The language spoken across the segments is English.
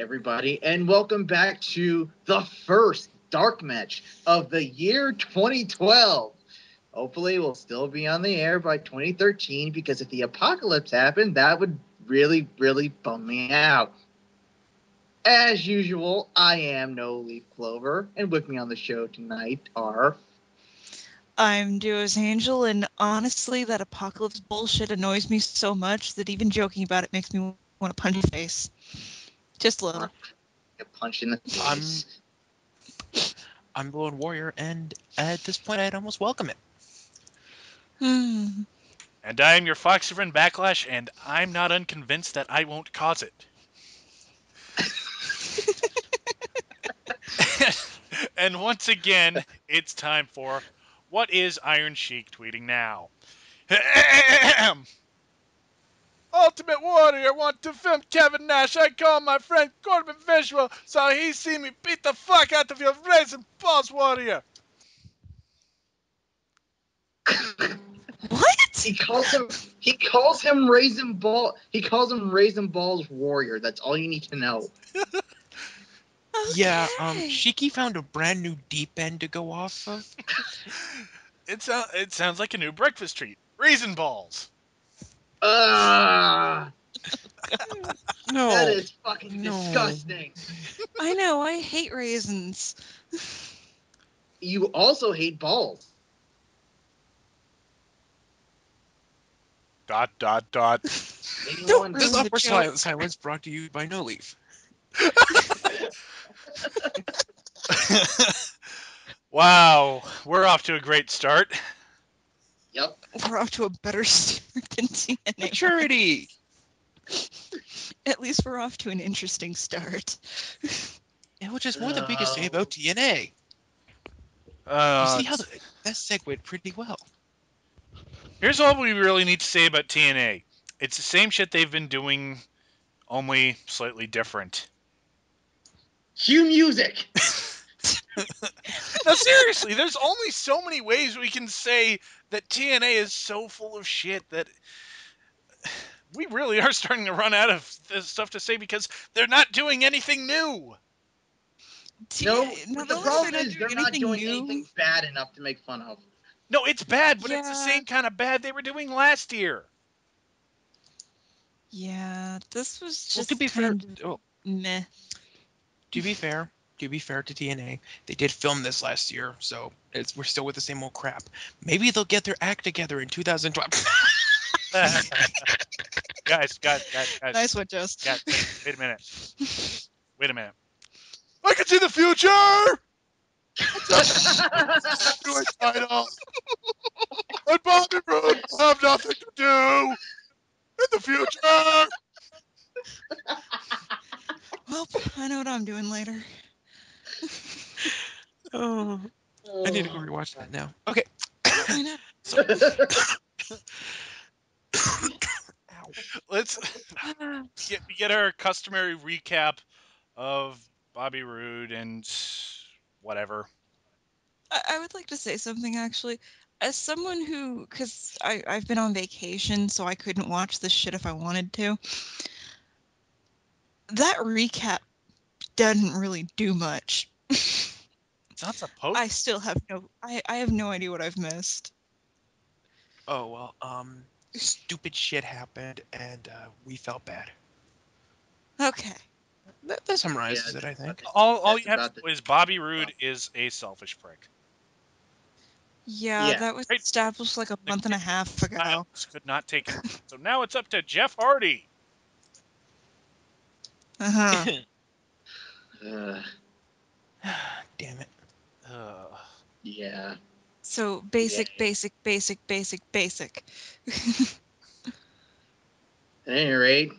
everybody, and welcome back to the first Dark Match of the year 2012. Hopefully, we'll still be on the air by 2013, because if the apocalypse happened, that would really, really bum me out. As usual, I am No Leaf Clover, and with me on the show tonight are... I'm Duo's Angel, and honestly, that apocalypse bullshit annoys me so much that even joking about it makes me want to punch your face. Just a little. A punch in the face. I'm the Lone Warrior, and at this point, I'd almost welcome it. And I am your Fox Wherein Backlash, and I'm not unconvinced that I won't cause it. And once again, it's time for What is Iron Sheik tweeting now? Ultimate Warrior want to film Kevin Nash. I call my friend Corbin Visual so he see me beat the fuck out of your Raisin Balls Warrior. What? He calls him Raisin Balls Warrior. That's all you need to know. Yeah, Okay. Shiki found a brand new deep end to go off of. It sounds like a new breakfast treat. Raisin Balls. No, No, that is fucking disgusting. I know, I hate raisins. You also hate balls. ... Don't This ruin the awkward joke. silence brought to you by No Leaf. Wow, we're off to a great start. Yep. We're off to a better start than TNA. Maturity! At least we're off to an interesting start. Which is more than we can say about TNA. You see how that segued pretty well. Here's all we really need to say about TNA. It's the same shit they've been doing, only slightly different. Cue music. Now, seriously, there's only so many ways we can say that TNA is so full of shit that we really are starting to run out of this stuff to say because they're not doing anything new. No, not the only problem is they're not doing new, anything bad enough to make fun of. No, it's bad, but it's the Yeah. same kind of bad they were doing last year. Yeah, this was just Well, to be fair, meh. to be fair to TNA, they did film this last year, so we're still with the same old crap. Maybe they'll get their act together in 2012. Guys. Nice one, Jess. Guys, wait a minute. I can see the future! Title. And Bobby Roode will have nothing to do in the future! Well, I know what I'm doing later. Oh, I need to go rewatch that now. Okay. I know. Let's get our customary recap of Bobby Roode and whatever. I would like to say something, actually. As someone who, because I've been on vacation, so I couldn't watch this shit if I wanted to. That recap doesn't really do much. It's not supposed. I still have I have no idea what I've missed. Oh, well, stupid shit happened, and we felt bad. Okay. That summarizes it, I think. All you have to know is Bobby Roode is a selfish prick. Yeah, that was established like a month and a half ago. Could not take it. So now it's up to Jeff Hardy. Uh-huh. Damn it. Yeah. So basic. At any rate,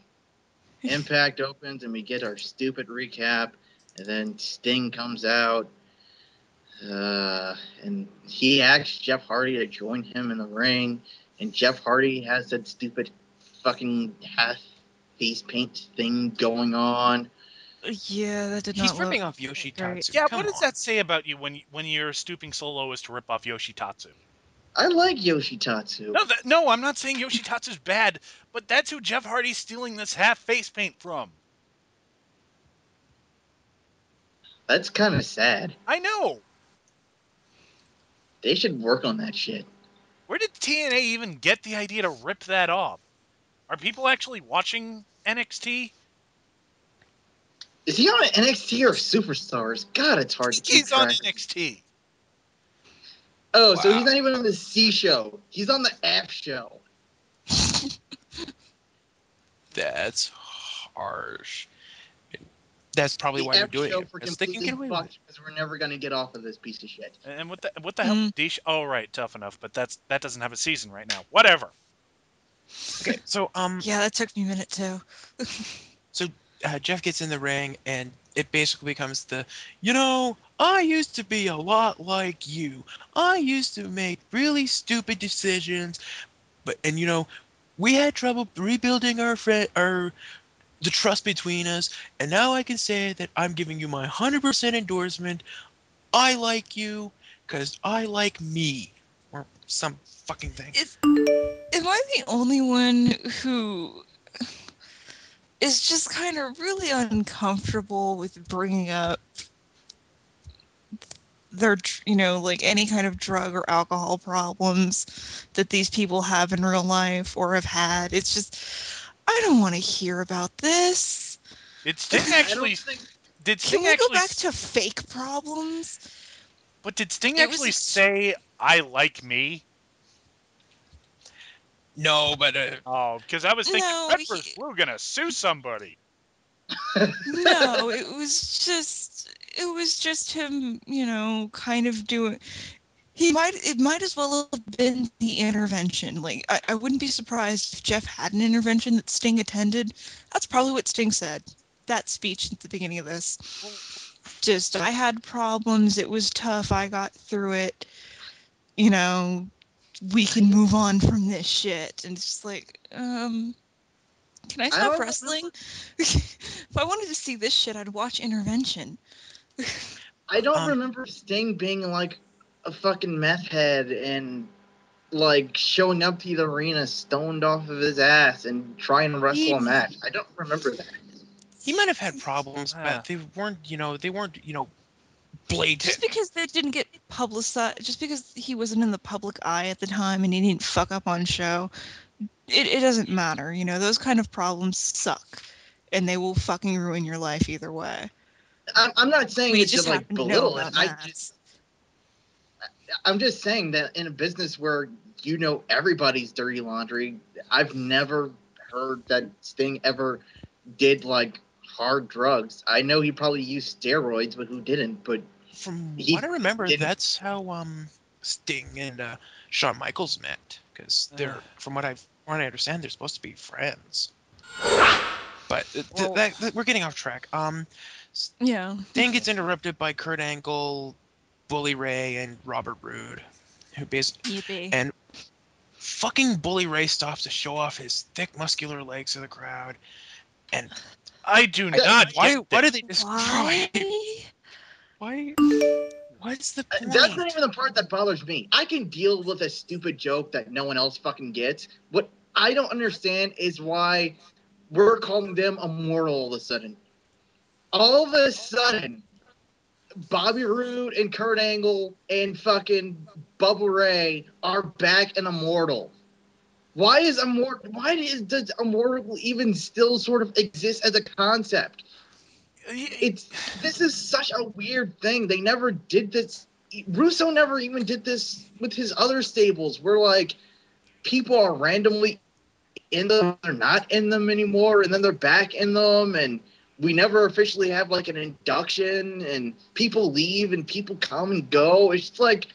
Impact opens and we get our stupid recap, and then Sting comes out, and he asks Jeff Hardy to join him in the ring, and Jeff Hardy has that stupid fucking half face paint thing going on. Yeah, that did not. He's ripping off Yoshitatsu. Yeah, what does that say about you when your stooping solo is to rip off Yoshitatsu? I like Yoshitatsu. No, I'm not saying Yoshitatsu's bad, but that's who Jeff Hardy's stealing this half face paint from. That's kind of sad. I know. They should work on that shit. Where did TNA even get the idea to rip that off? Are people actually watching NXT? Is he on NXT or Superstars? God, it's hard to keep He's on track. NXT. Oh, so Wow. he's not even on the C show. He's on the F show. That's harsh. That's probably The why they're F doing show it. for Because they can completely get away with it. fucked because we're never gonna get off of this piece of shit. And what the hell? Oh, right, Tough Enough. But that doesn't have a season right now. Whatever. Okay, so Yeah, that took me a minute too. So Jeff gets in the ring, and it basically becomes I used to be a lot like you. I used to make really stupid decisions, and we had trouble rebuilding the trust between us, and now I can say that I'm giving you my 100% endorsement. I like you because I like me, or some fucking thing. Am I the only one who is just kind of really uncomfortable with bringing up their, like any kind of drug or alcohol problems that these people have in real life or have had? It's just, I don't want to hear about this. Did Sting actually? Did Can Sting we go actually? back to fake problems? But did Sting It was actually say "I like me"? No, but Oh, because I was thinking No, Pepper's Blue gonna sue somebody. No, it was just him, kind of doing. It might as well have been the intervention. Like, I wouldn't be surprised if Jeff had an intervention that Sting attended. That's probably what Sting said. That speech at the beginning of this. Just, I had problems. It was tough. I got through it. We can move on from this shit. And it's just like, can I stop wrestling? If I wanted to see this shit, I'd watch Intervention. I don't remember Sting being like a fucking meth head and like showing up to the arena stoned off of his ass and trying to wrestle a match. I don't remember that. He might have had problems, but they weren't blatant. Just because they didn't get publicized, just because he wasn't in the public eye at the time and he didn't fuck up on show, it doesn't matter. Those kind of problems suck, and they will fucking ruin your life either way. I'm not saying We it just to like happen to know belittle it. about Matt's. I'm just saying that in a business where everybody's dirty laundry, I've never heard that Sting ever did like hard drugs. I know he probably used steroids, but who didn't? But from what I remember, that's how Sting and Shawn Michaels met, because they're from what I understand, they're supposed to be friends. But we're getting off track. Yeah. Sting gets interrupted by Kurt Angle, Bully Ray, and Robert Roode, who basically and fucking Bully Ray stops to show off his thick, muscular legs to the crowd, and I do not. Why do they destroy? Why? What's the point? That's not even the part that bothers me. I can deal with a stupid joke that no one else fucking gets. What I don't understand is why we're calling them immortal all of a sudden. All of a sudden, Bobby Roode and Kurt Angle and fucking Bubba Ray are back and immortal. Why does immortal even still sort of exist as a concept? This is such a weird thing. They never did this. Russo never even did this with his other stables, where like people are randomly in them, they're not in them anymore, and then they're back in them, and we never officially have like an induction, and people leave and people come and go. It's just like,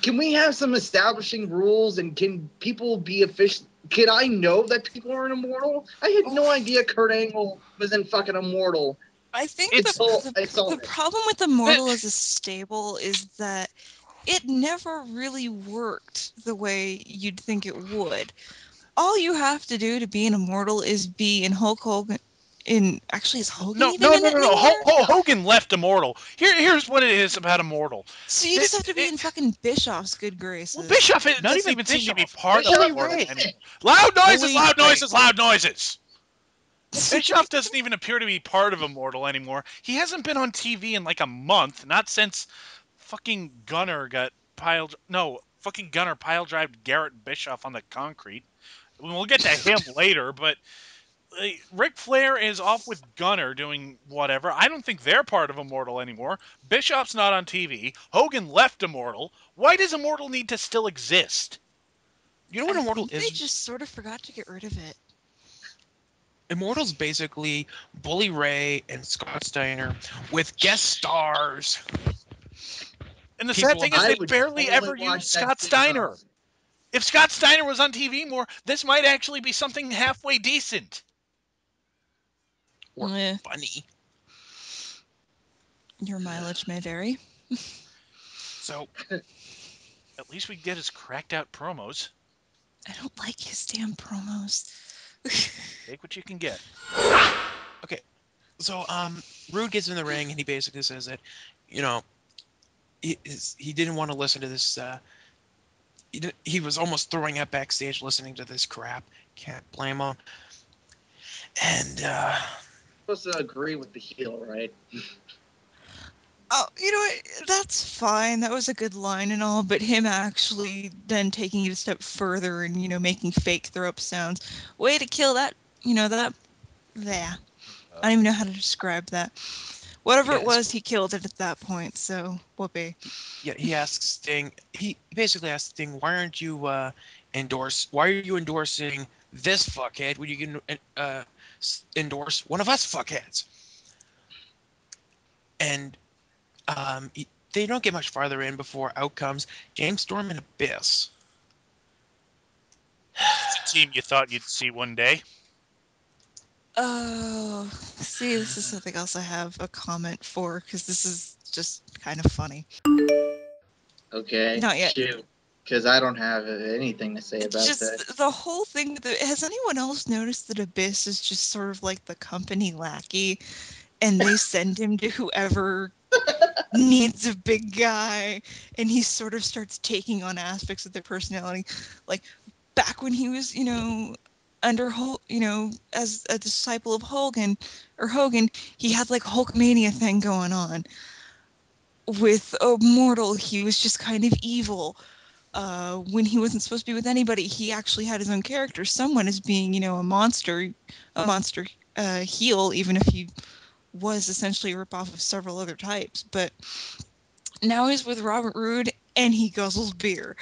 can we have some establishing rules, and can people be official? Can I know that people are immortal? I had no idea Kurt Angle was in fucking immortal. I think the problem with Immortal as a stable is that it never really worked the way you'd think it would. All you have to do to be an Immortal is be in Hulk Hogan. Actually, is Hogan even in it anymore? Hogan left Immortal. Here's what it is about Immortal. So you just have to be in fucking Bischoff's good graces. Well, Bischoff doesn't even seem to be part of Immortal anymore. Loud noises, loud noises, loud noises. Bischoff doesn't even appear to be part of Immortal anymore. He hasn't been on TV in like a month, not since fucking Gunner got piled. No, fucking Gunner pile drived Garrett Bischoff on the concrete. We'll get to him later, but Ric Flair is off with Gunner doing whatever. I don't think they're part of Immortal anymore. Bischoff's not on TV. Hogan left Immortal. Why does Immortal need to still exist? You know what I Immortal think is? they just sort of forgot to get rid of it. Immortal's basically Bully Ray and Scott Steiner with guest stars. And the People sad thing is I they would barely totally ever watch used that Scott Steiner. sitcom. If Scott Steiner was on TV more, this might actually be something halfway decent. Or Eh, funny. your mileage may vary. So At least we get his cracked out promos. I don't like his damn promos. Take what you can get. okay. So Rude gets in the ring and he basically says that, you know, he didn't want to listen to this. He was almost throwing up backstage listening to this crap. Can't blame him. And Supposed to agree with the heel, right? Oh, you know what? That's fine. That was a good line and all, but him actually then taking it a step further and, making fake throw up sounds. Way to kill that, that there. I don't even know how to describe that. Whatever it Yes. was, he killed it at that point, so whoopee. yeah, he asks Sting. He basically asks Sting, "Why aren't you Why are you endorsing this fuckhead when you can endorse one of us fuckheads?" And they don't get much farther in before out comes James Storm and Abyss. It's a team you thought you'd see one day. Oh, see, this is something else I have a comment for, because this is just kind of funny. Okay. Not yet. Shoot. Because I don't have anything to say about Just that. the whole thing. Has anyone else noticed that Abyss is just sort of like the company lackey, and they send him to whoever needs a big guy, and he sort of starts taking on aspects of their personality, like back when he was, under as a disciple of Hogan, he had like Hulkmania thing going on. With Immortal, he was just kind of evil. When he wasn't supposed to be with anybody, he actually had his own character. Someone as being, a monster heel, even if he was essentially a ripoff of several other types. But now he's with Robert Roode, and he guzzles beer.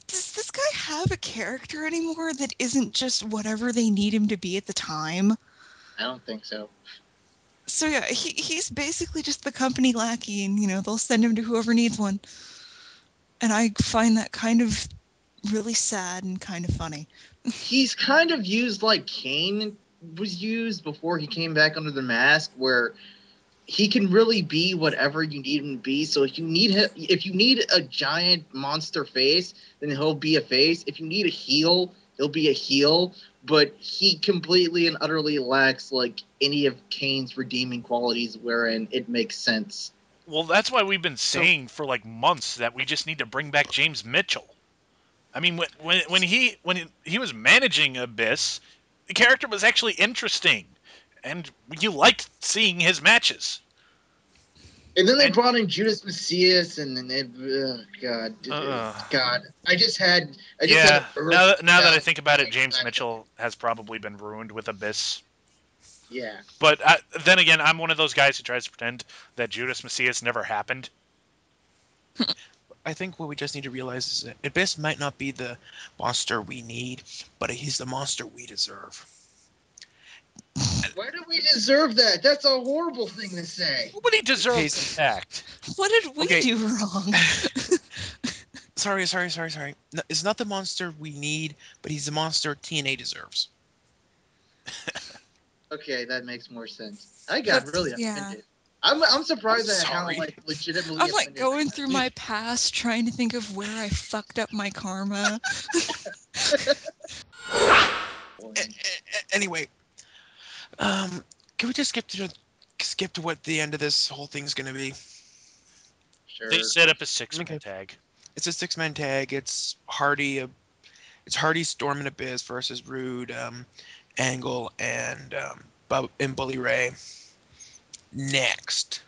Does this guy have a character anymore that isn't just whatever they need him to be at the time? I don't think so. So yeah, he's basically just the company lackey, and they'll send him to whoever needs one. And I find that kind of really sad and kind of funny. He's kind of used like Kane was used before he came back under the mask, where he can really be whatever you need him to be. So if you need a giant monster face, then he'll be a face. If you need a heel, he'll be a heel. But he completely and utterly lacks like any of Kane's redeeming qualities, wherein it makes sense. Well, that's why we've been saying for like months that we just need to bring back James Mitchell. I mean, when he was managing Abyss, the character was actually interesting, and you liked seeing his matches. And then they brought in Judas Messias, and then God, I just had. Now that I think about it, James James Mitchell has probably been ruined with Abyss. Yeah. But then again, I'm one of those guys who tries to pretend that Judas Messias never happened. I think what we just need to realize is that Abyss might not be the monster we need, but he's the monster we deserve. Why do we deserve that? That's a horrible thing to say. Nobody deserves Impact. What did we do wrong? Sorry. No, it's not the monster we need, but he's the monster TNA deserves. Okay, that makes more sense. I got really offended. Yeah. I'm surprised at how legitimately I'm like offended going I got. through my past trying to think of where I fucked up my karma. Anyway, can we just skip to what the end of this whole thing's gonna be? Sure. They set up a 6-man tag. It's a 6-man tag. It's Hardy, Storm, and Abyss versus Rude, Angle and Bully Ray next.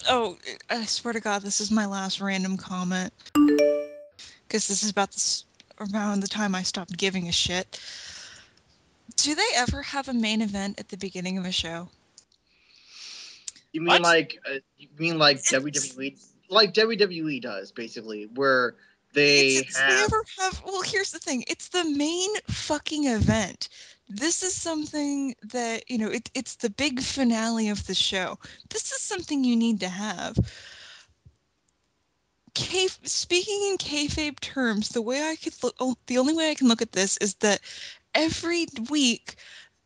Oh, I swear to God, this is my last random comment. Because this is around the time I stopped giving a shit. Do they ever have a main event at the beginning of a show? You mean What? like It's- WWE, like WWE does basically, where they they have. ever have? Well, here's the thing. It's the main fucking event. This is something that, it's the big finale of the show. This is something you need to have. Speaking in kayfabe terms, the only way I can look at this is that every week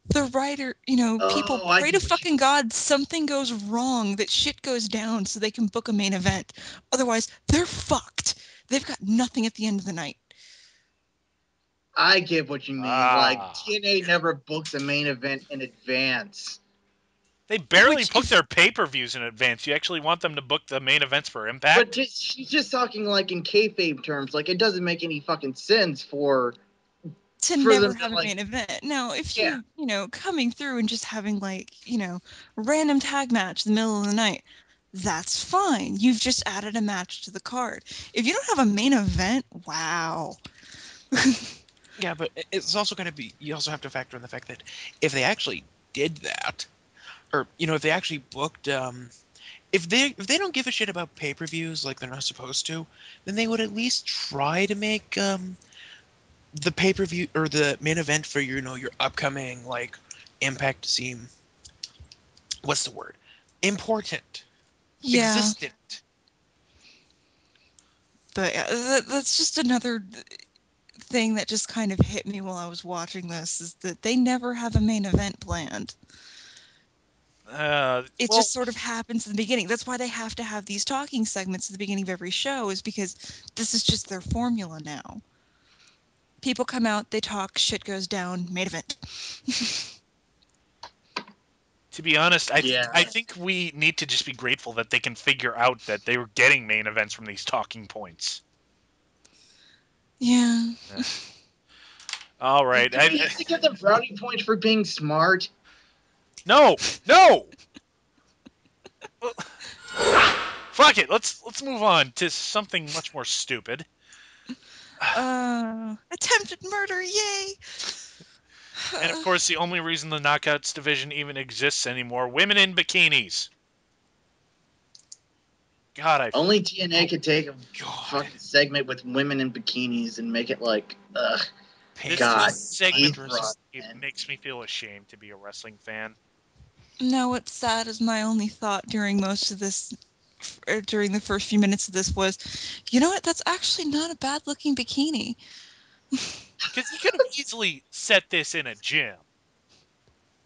the writer, people Oh, I pray get to what you. fucking God something goes wrong, that shit goes down so they can book a main event. Otherwise, they're fucked. They've got nothing at the end of the night. I get what you mean. Like Ah. TNA never books a main event in advance. They barely Which, book their pay-per-views in advance. You actually want them to book the main events for Impact? But she's just talking like in kayfabe terms. Like it doesn't make any fucking sense for never them to have a like. main event. Now, if Yeah. coming through and just having random tag match in the middle of the night, that's fine. You've just added a match to the card. If you don't have a main event, wow. Yeah, but it's also going to be. You also have to factor in the fact that if they actually did that, or if they actually booked, if they don't give a shit about pay-per-views like they're not supposed to, then they would at least try to make the pay-per-view or the main event for your upcoming Impact seem, what's the word, important, Yeah, existent. but that's just another thing that just kind of hit me while I was watching this, is that they never have a main event planned. It Well, just sort of happens in the beginning. That's why they have to have these talking segments at the beginning of every show, is because this is just their formula now. People come out, they talk, shit goes down, main event. to be honest, I Yeah. think we need to just be grateful that they can figure out that they were getting main events from these talking points. Yeah. All right. Do we have to get the brownie points for being smart? No. Fuck it. Let's move on to something much more stupid. Attempted murder, yay! And of course, the only reason the Knockouts division even exists anymore: women in bikinis. God, Only TNA could take a God. fucking segment with women in bikinis and make it like, ugh. this God, segment Jesus, it man. makes me feel ashamed to be a wrestling fan. No, what's sad is my only thought during most of this, during the first few minutes of this, was, you know what? That's actually not a bad looking bikini. Because you could have easily set this in a gym.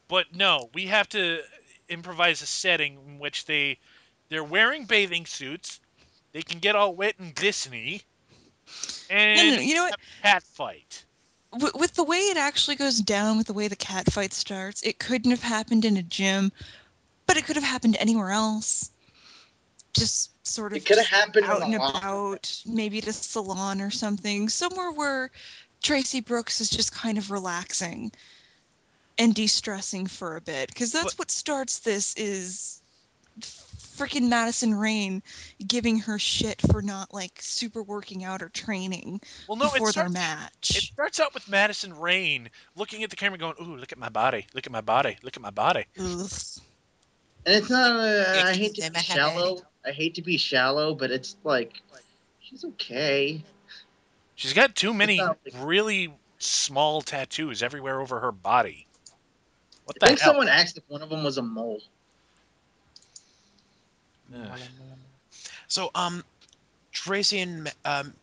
But no, we have to improvise a setting in which they're wearing bathing suits, they can get all wet and glistening, No, and you know what? have a cat fight. With the way it actually goes down, with the way the cat fight starts, it couldn't have happened in a gym, but it could have happened anywhere else. Just sort It of could have just happened in out the and locker. about, maybe at a salon or something, somewhere where Tracy Brooks is just kind of relaxing and de-stressing for a bit, because But that's what starts this, is freaking Madison Rain giving her shit for not super working out or training well, no, before their it match. starts out with Madison Rain looking at the camera, going, "Ooh, look at my body! Look at my body! Look at my body!" Ugh. And it's not. I hate to It's be shallow. I hate to be shallow, but it's like she's okay. She's got too It's many not like, really small tattoos everywhere over her body. What I the think hell? someone asked if one of them was a mole. Ugh. So, Tracy and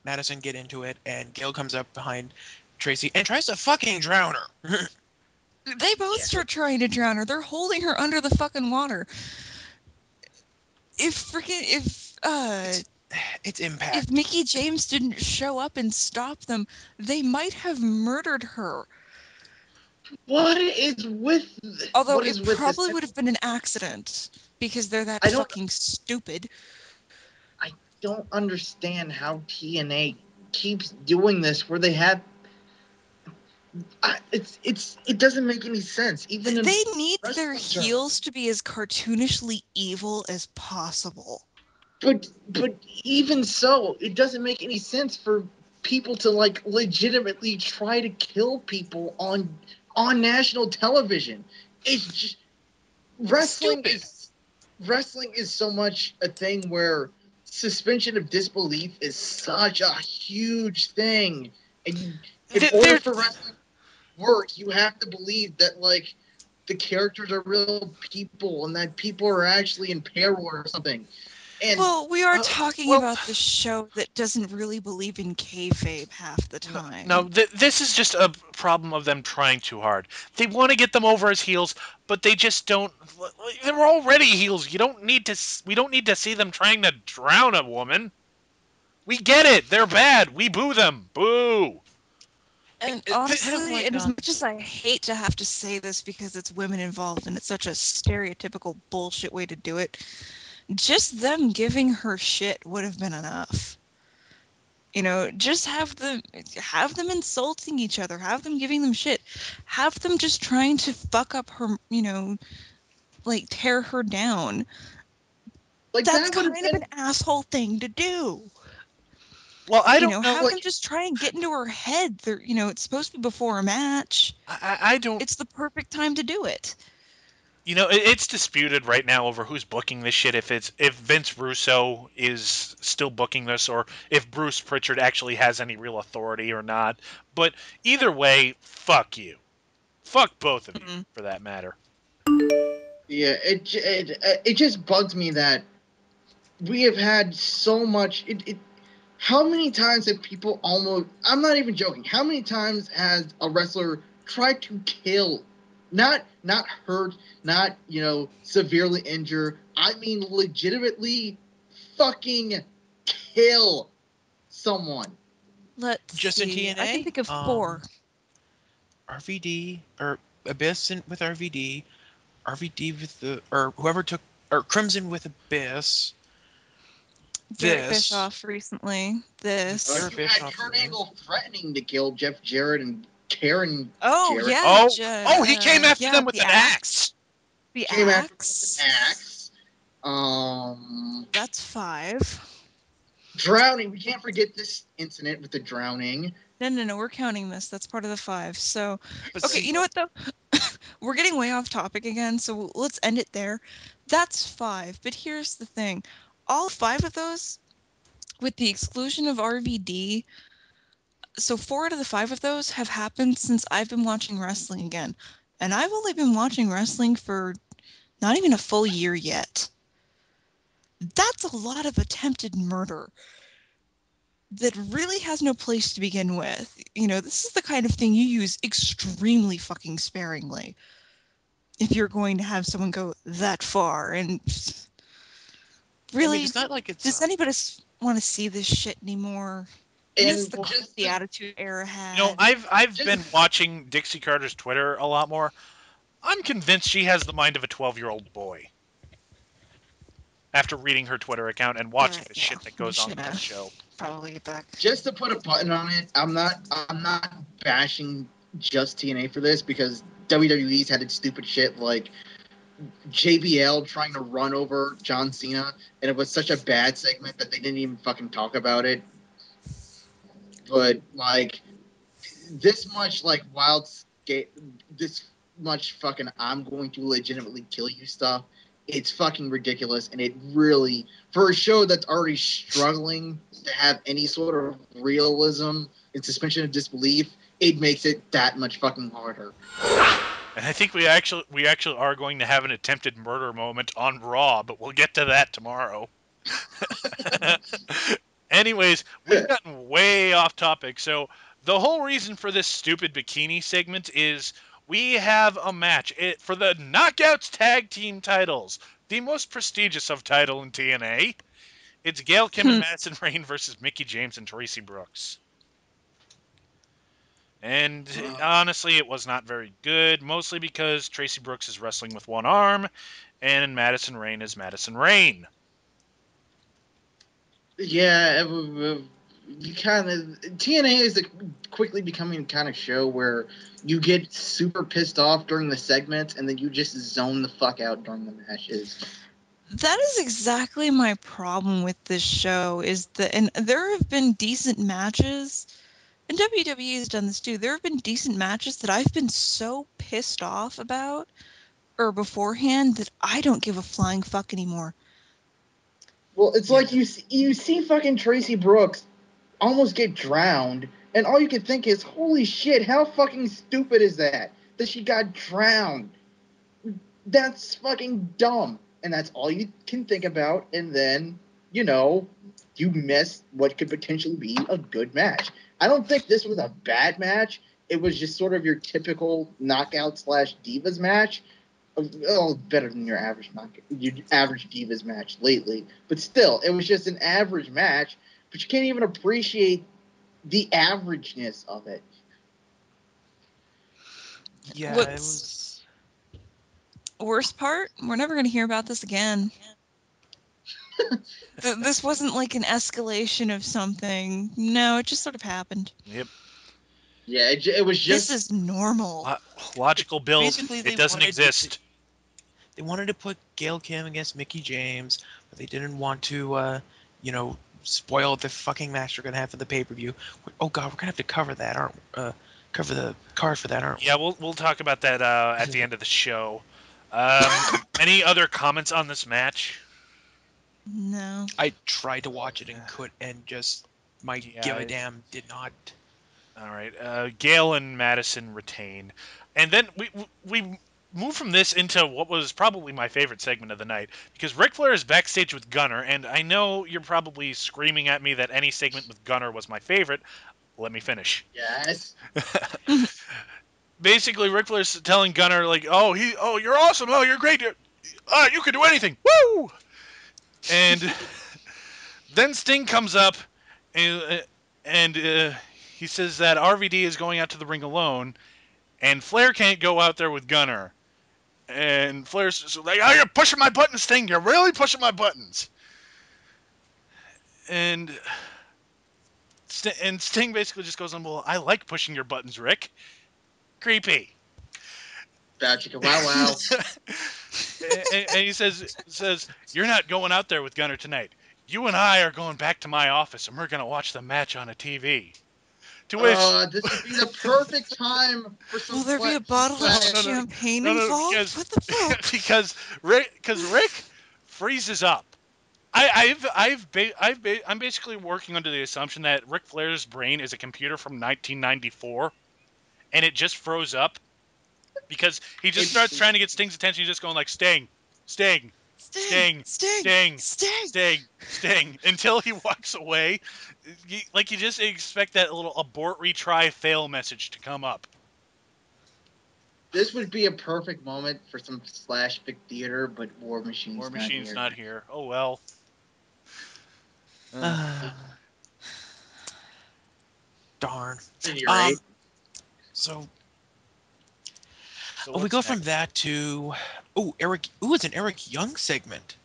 Madison get into it, and Gail comes up behind Tracy and tries to fucking drown her. They both Yeah. start trying to drown her. They're holding her under the fucking water. It's If Impact. Mickey James didn't show up and stop them, they might have murdered her. What is with? Although What it is with this? probably would have been an accident, because they're that I don't. fucking stupid. I don't understand how TNA keeps doing this, where they have It doesn't make any sense. Even in They need their wrestling heels terms. to be as cartoonishly evil as possible. But even so, it doesn't make any sense for people to like legitimately try to kill people on national television. It's just wrestling Stupid. is wrestling is so much a thing where suspension of disbelief is such a huge thing, and in order They're for wrestling to work, you have to believe that like the characters are real people and that people are actually in peril or something. And Well, we are Uh, talking well, about the show that doesn't really believe in kayfabe half the no, time. no this is just a problem of them trying too hard. They want to get them over as heels, but they just don't. They're already heels. You don't need to. We don't need to see them trying to drown a woman. We get it. They're bad. We boo them. Boo. And oh my honestly, and as god. much as I hate to have to say this because it's women involved and it's such a stereotypical bullshit way to do it, just them giving her shit would have been enough. Just have them insulting each other, have them giving them shit, have them just trying to fuck up her, like tear her down. like That's that would have kind of been an asshole thing to do. Well, I don't know. Have them like just try and get into her head. It's supposed to be before a match. I don't. It's the perfect time to do it. It's disputed right now over who's booking this shit. If Vince Russo is still booking this, or if Bruce Pritchard actually has any real authority or not. But either way, fuck you. Fuck both of you, Mm. for that matter. yeah, it just bugs me that we have had so much. How many times have people almost? I'm not even joking. How many times has a wrestler tried to kill, not hurt, not severely injure? I mean, legitimately, fucking kill someone. Let's Just in see. I can TNA, think of four. RVD or Abyss with RVD, RVD with the or whoever took or Crimson with Abyss. Garrett This Bischoff recently. This. Garrett You had Bischoff Kurt this. Angle threatening to kill Jeff Jarrett and Karen Oh Jarrett. yeah, Oh, he came after yeah, them with the an axe. axe. The Came after him with axe. an axe. That's five. Drowning. We can't forget this incident with the drowning. No. We're counting this. That's part of the five. So, But okay, see, you know what though? We're getting way off topic again. So let's end it there. That's five. But here's the thing: all five of those, with the exclusion of RVD, so four out of the five of those have happened since I've been watching wrestling again, and I've only been watching wrestling for not even a full year yet. That's a lot of attempted murder that really has no place to begin with. This is the kind of thing you use extremely fucking sparingly if you're going to have someone go that far. And I mean, really, it's not like it's does anybody want to see this shit anymore? Miss And the crap just the to, Attitude Era had. I've just been watching Dixie Carter's Twitter a lot more. I'm convinced she has the mind of a 12-year-old boy after reading her Twitter account and watching the Yeah, shit that we goes on should in that show. probably get back. just to put a button on it, I'm not bashing just TNA for this because WWE's had its stupid shit like JBL trying to run over John Cena, and it was such a bad segment that they didn't even fucking talk about it. But like this much like this much fucking I'm going to legitimately kill you stuff. It's fucking ridiculous, and it really for a show that's already struggling to have any sort of realism and suspension of disbelief, it makes it that much fucking harder. And I think we actually are going to have an attempted murder moment on Raw, but we'll get to that tomorrow. Anyways, we've gotten way off topic. So the whole reason for this stupid bikini segment is we have a match for the Knockouts Tag Team titles, the most prestigious of title in TNA. It's Gail Kim and Madison Rayne versus Mickey James and Tracy Brooks. And honestly, it was not very good, mostly because Tracy Brooks is wrestling with one arm, and Madison Rayne is Madison Rayne. Yeah, you kind of TNA is quickly becoming kind of show where you get super pissed off during the segments and then you just zone the fuck out during the matches. That is exactly my problem with this show. And there have been decent matches, and WWE has done this too. There have been decent matches that I've been so pissed off about or beforehand that I don't give a flying fuck anymore. Well, it's like you see fucking Tracy Brooks almost get drowned, and all you can think is, holy shit, how fucking stupid is that she got drowned? That's fucking dumb. And that's all you can think about, and then, you miss what could potentially be a good match. I don't think this was a bad match. It was just sort of your typical knockout / divas match. Oh, better than your average divas match lately. But still, it was just an average match, but you can't even appreciate the averageness of it. Yeah, What's it was. worst part? We're never going to hear about this again. This wasn't like an escalation of something. No, it just sort of happened. Yep. Yeah, it was just... This is normal. Logical build. Basically, It doesn't exist. They wanted to put Gail Kim against Mickie James, but they didn't want to, spoil the fucking match they're gonna have for the pay-per-view. Oh god, we're gonna have to cover that, cover the card for that, aren't we? Yeah, we'll talk about that at the end of the show. Any other comments on this match? No. I tried to watch it and just my give a damn did not. All right, Gail and Madison retain, and then we move from this into what was probably my favorite segment of the night, because Ric Flair is backstage with Gunner, and I know you're probably screaming at me that any segment with Gunner was my favorite. Let me finish. Yes. Basically, Ric Flair's telling Gunner, like, oh, you're awesome, oh, you're great, you can do anything, woo! And then Sting comes up, and he says that RVD is going out to the ring alone, and Flair can't go out there with Gunner. And Flair's just like, oh, you're pushing my buttons, Sting. You're really pushing my buttons. And Sting basically just goes on, well, I like pushing your buttons, Rick. Creepy. Bow chicka wow wow. and he says, you're not going out there with Gunner tonight. You and I are going back to my office, and we're going to watch the match on a TV. To which... this would be the perfect time for some... Will there be a bottle of champagne involved? What the fuck? because Rick freezes up. I'm basically working under the assumption that Ric Flair's brain is a computer from 1994, and it just froze up because he just starts trying to get Sting's attention. He's just going like, Sting, Sting, Sting, Sting, Sting, Sting, until he walks away. You just expect that little abort, retry, fail message to come up. This would be a perfect moment for some /fic theater, but War Machine's not here. Oh well. Darn. You're right. So we what's go next? from that to Eric. It's an Eric Young segment.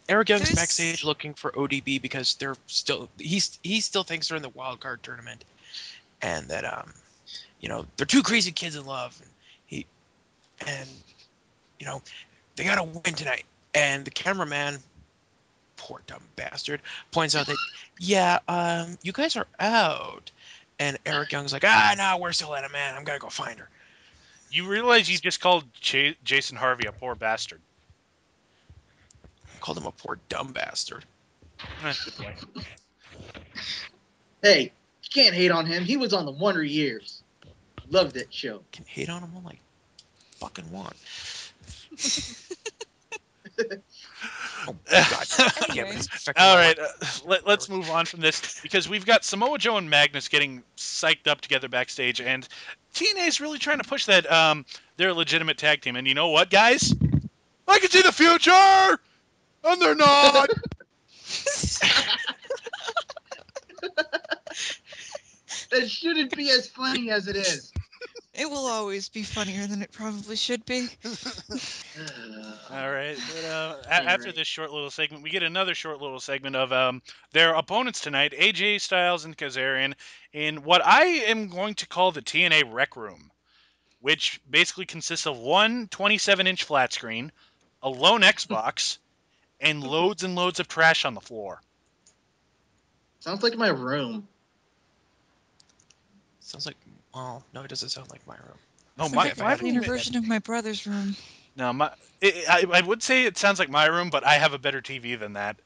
Eric Young's backstage looking for ODB because they're still he still thinks they're in the wild card tournament, and that they're two crazy kids in love, and they gotta win tonight. And the cameraman, poor dumb bastard, points out that you guys are out, and Eric Young's like, no, we're still at it, man. I'm gonna go find her. You realize you just called Jason Harvey a poor bastard. I called him a poor dumb bastard. Good point. Hey, you can't hate on him. He was on the Wonder Years. Love that show. Can hate on him all I fucking want. Oh, God. Anyway. All right, let's move on from this, because we've got Samoa Joe and Magnus getting psyched up together backstage, and TNA is really trying to push that they're a legitimate tag team. And you know what, guys? I can see the future, and they're not. That shouldn't be as funny as it is. It will always be funnier than it probably should be. All right, but after Henry. this short little segment, we get another short little segment of their opponents tonight, AJ Styles and Kazarian, in what I am going to call the TNA Rec Room, which basically consists of one 27-inch flat screen, a lone Xbox, and loads of trash on the floor. Sounds like my room. Sounds like, well, no, it doesn't sound like my room. No, Sounds If I like a had cleaner room, version of my brother's room. no, I would say it sounds like my room, but I have a better TV than that.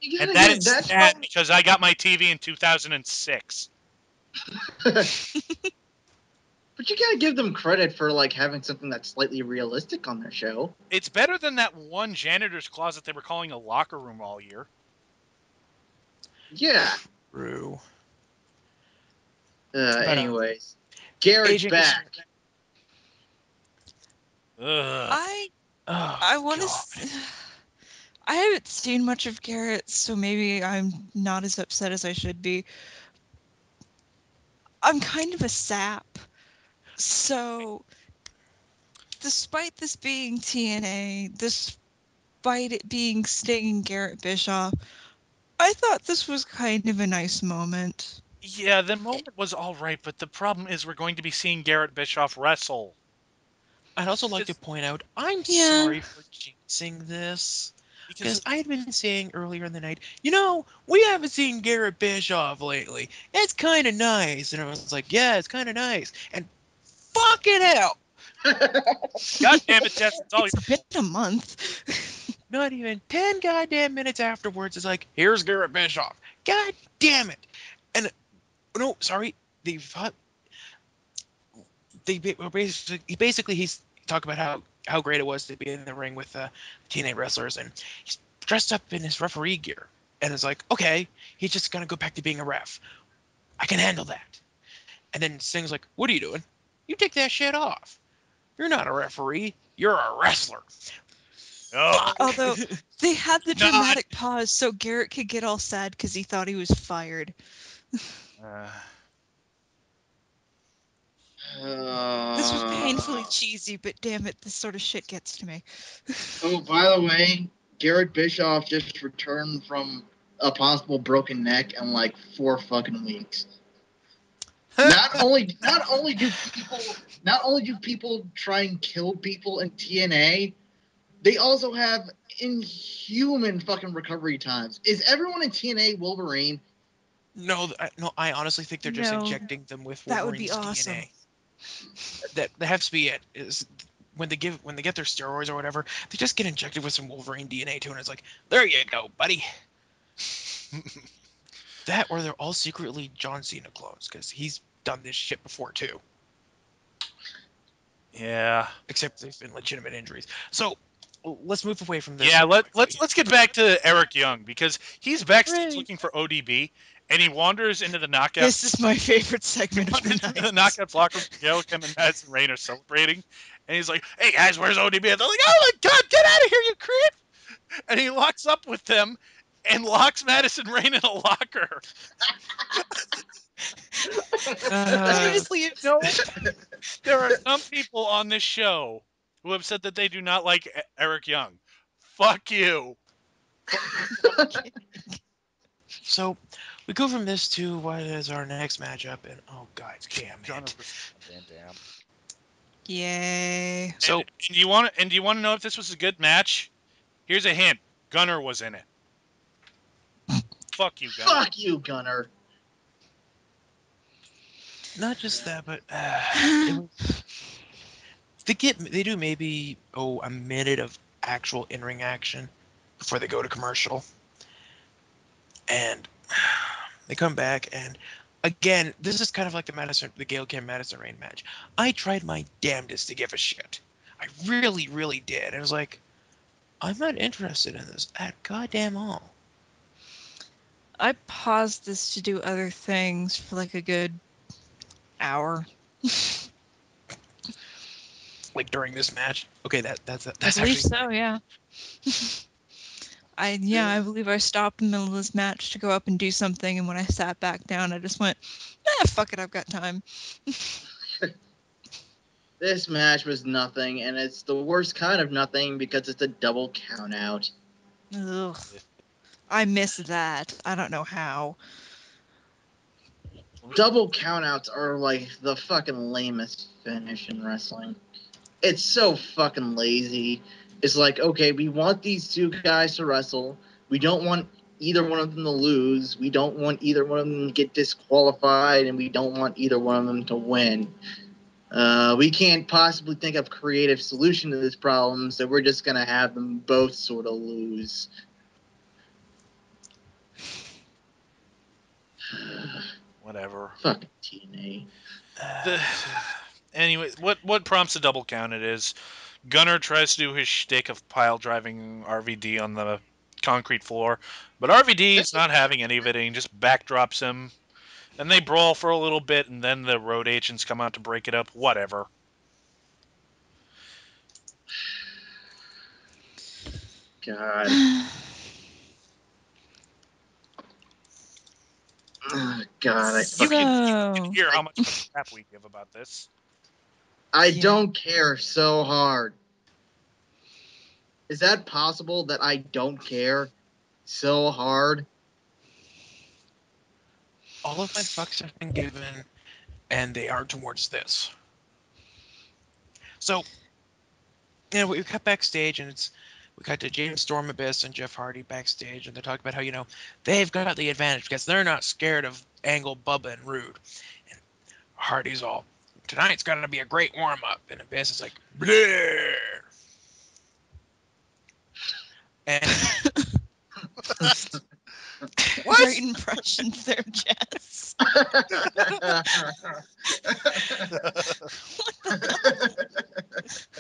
You And gotta that give is that's sad from because I got my TV in 2006. but you gotta give them credit for like having something that's slightly realistic on their show. It's better than that one janitor's closet they were calling a locker room all year. Yeah. true. Anyways. Garrett's AJ back. Ugh. I Oh want God. to. I haven't seen much of Garrett, so maybe I'm not as upset as I should be. I'm kind of a sap. So, despite this being TNA, despite it being Sting and Garrett Bischoff, I thought this was kind of a nice moment. Yeah, the moment was all right, but the problem is we're going to be seeing Garrett Bischoff wrestle. I'd also like to It's, point out, I'm Yeah. sorry for jinxing this. because Because I had been saying earlier in the night, we haven't seen Garrett Bischoff lately. It's kind of nice. And I was like, yeah, it's kind of nice. And fucking hell, God damn it, Jess, it's all It's your been fault. a month. not even 10 goddamn minutes afterwards, it's like, here's Garrett Bischoff. God damn it. And, no, sorry, they fought, basically he's talked about how great it was to be in the ring with TNA wrestlers, and he's dressed up in his referee gear, and it's like, okay, he's just gonna go back to being a ref. I can handle that. And then Sting's like, what are you doing? You take that shit off. You're not a referee. You're a wrestler. Oh, Fuck. Although they had the not. dramatic pause so Garrett could get all sad because he thought he was fired. Uh, This was painfully cheesy, but damn it, this sort of shit gets to me. Oh, by the way, Garrett Bischoff just returned from a possible broken neck in like 4 fucking weeks. Not only do people try and kill people in TNA, they also have inhuman fucking recovery times. Is everyone in TNA Wolverine? No, no, I honestly think they're just No, injecting them with that would be Wolverine's awesome. DNA. That has to be it. Is when they get their steroids or whatever, they just get injected with some Wolverine DNA too, and it's like, there you go, buddy. That, or they're all secretly John Cena clones because he's done this shit before too. yeah. Except they've been legitimate injuries. So let's move away from this. Yeah, quickly. let's get back to Eric Young because he's backstage Hooray. looking for ODB and he wanders into the knockout. This is my favorite segment of the Into the night. knockout block room. Gail Kim and Madison Rain are celebrating, and he's like, "Hey guys, where's ODB?" And they're like, "Oh my God, get out of here, you creep!" And he locks up with them and locks Madison Rain in a locker. Seriously, No, there are some people on this show who have said that they do not like Eric Young. Fuck you. So we go from this to what is our next matchup, and oh god damn Gunner it. versus Van Dam. yay. So And do you want to know if this was a good match? Here's a hint. Gunner was in it. Fuck you, Gunner. Fuck you, Gunner. not just that, but they do maybe a minute of actual in-ring action before they go to commercial, and they come back, and again, this is kind of like the Gail Kim Madison Rain match. I tried my damnedest to give a shit. I really, really did. I was like, I'm not interested in this at goddamn all. I paused this to do other things for like a good hour. Like during this match. Okay, that's I actually believe so, yeah. I believe I stopped in the middle of this match to go up and do something, and when I sat back down, I just went, fuck it, I've got time. This match was nothing, and it's the worst kind of nothing because it's a double count out. Ugh. I miss that. I don't know how. Double countouts are like the fucking lamest finish in wrestling. It's so fucking lazy. It's like, okay, we want these two guys to wrestle. We don't want either one of them to lose. We don't want either one of them to get disqualified, and we don't want either one of them to win. We can't possibly think of a creative solution to this problem, so we're just going to have them both sort of lose. Whatever. Fucking TNA. Anyway, what prompts a double count? It is Gunner tries to do his shtick of pile driving RVD on the concrete floor, but RVD is not having any of it, and he just backdrops him. And they brawl for a little bit, and then the road agents come out to break it up. Whatever. God. Oh, God, I You fucking... can hear how much crap we give about this. I don't care so hard. Is that possible that I don't care so hard? All of my fucks have been given, and they are towards this. So, we cut backstage, and we cut to James Storm Abyss and Jeff Hardy backstage, and they talk about how, they've got the advantage because they're not scared of Angle, Bubba, and Rude. And Hardy's all, tonight's going to be a great warm-up. And Abyss is like, bleh. And What? Great impression there, Jess.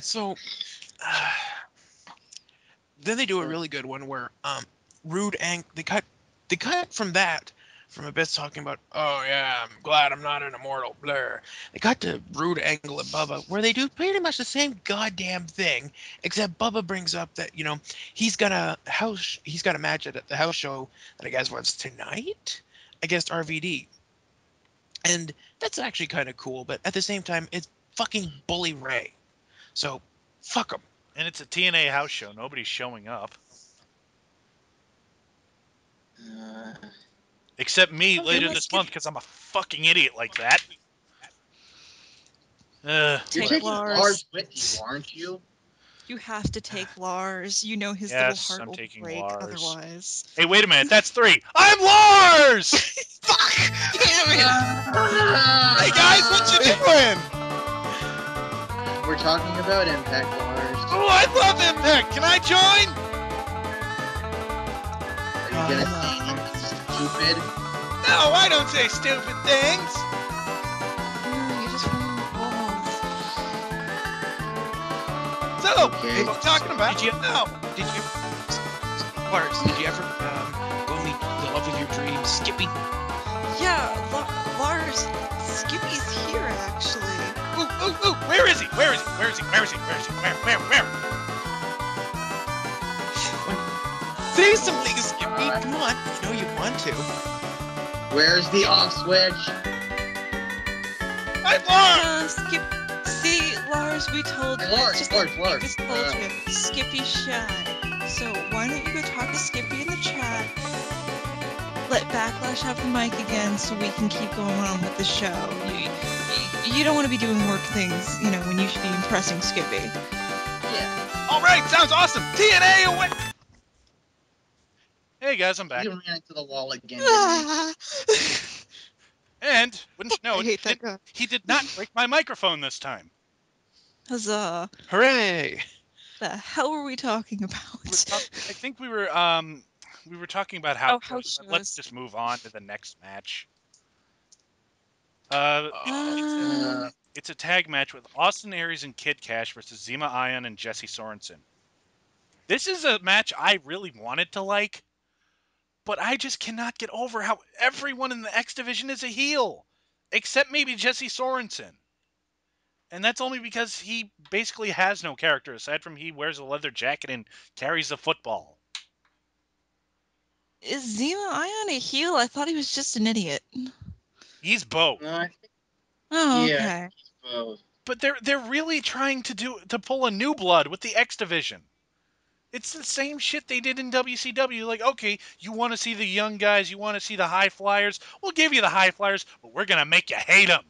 so then they do a really good one where Rude and they cut from Abyss talking about, oh yeah, I'm glad I'm not an immortal, blur. They got to Rude, Angle, and Bubba, where they do pretty much the same goddamn thing, except Bubba brings up that he's got a match at the house show that I guess was tonight against RVD, and that's actually kind of cool. But at the same time, it's fucking Bully Ray, so fuck him. And it's a TNA house show. Nobody's showing up. Except me later this month because I'm a fucking idiot like that. You're Take taking Lars. Lars with you, aren't you? You have to take Lars. You know his Yes, little heart I'm will taking break Lars. otherwise. Hey, wait a minute. That's 3. I'm Lars! Fuck! Damn it! Hey, guys, what you doing? We're talking about Impact, Lars. Oh, I love Impact. Can I join? Are you gonna say anything stupid? No, I don't say stupid things. No, you just want balls. So, Okay. what are you talking about? Did you- No. Lars, did you ever go meet the love of your dreams, Skippy? Yeah, Lars, Skippy's here actually. Ooh. Where is he? Where is he? Where is he? Where is he? Where is he? Where? Say something, Skippy. Come on, you know you want to. Where's the off switch? I'm Lars. See, Lars, we told you. Lars, just Lars. We just told you. Skippy's shy. So why don't you go talk to Skippy in the chat? Let Backlash have the mic again so we can keep going on with the show. You don't want to be doing work things, when you should be impressing Skippy. Yeah. All right, sounds awesome. TNA away. Hey guys, I'm back. You ran into the wall again. And wouldn't you know I hate that it, guy. he did not break my microphone this time. Huzzah. Hooray! The hell were we talking about? I think we were talking about how. house Let's shows. just move on to the next match. It's a tag match with Austin Aries and Kid Cash versus Zema Ion and Jesse Sorensen. This is a match I really wanted to like, but I just cannot get over how everyone in the X division is a heel, except maybe Jesse Sorensen. And that's only because he basically has no character aside from he wears a leather jacket and carries a football. Is Zema Ion a heel? I thought he was just an idiot. He's both. No, Oh, Yeah. okay. both. But they're really trying to pull a new blood with the X Division. It's the same shit they did in WCW. Like, okay, you want to see the young guys, you want to see the high flyers. We'll give you the high flyers, but we're gonna make you hate them.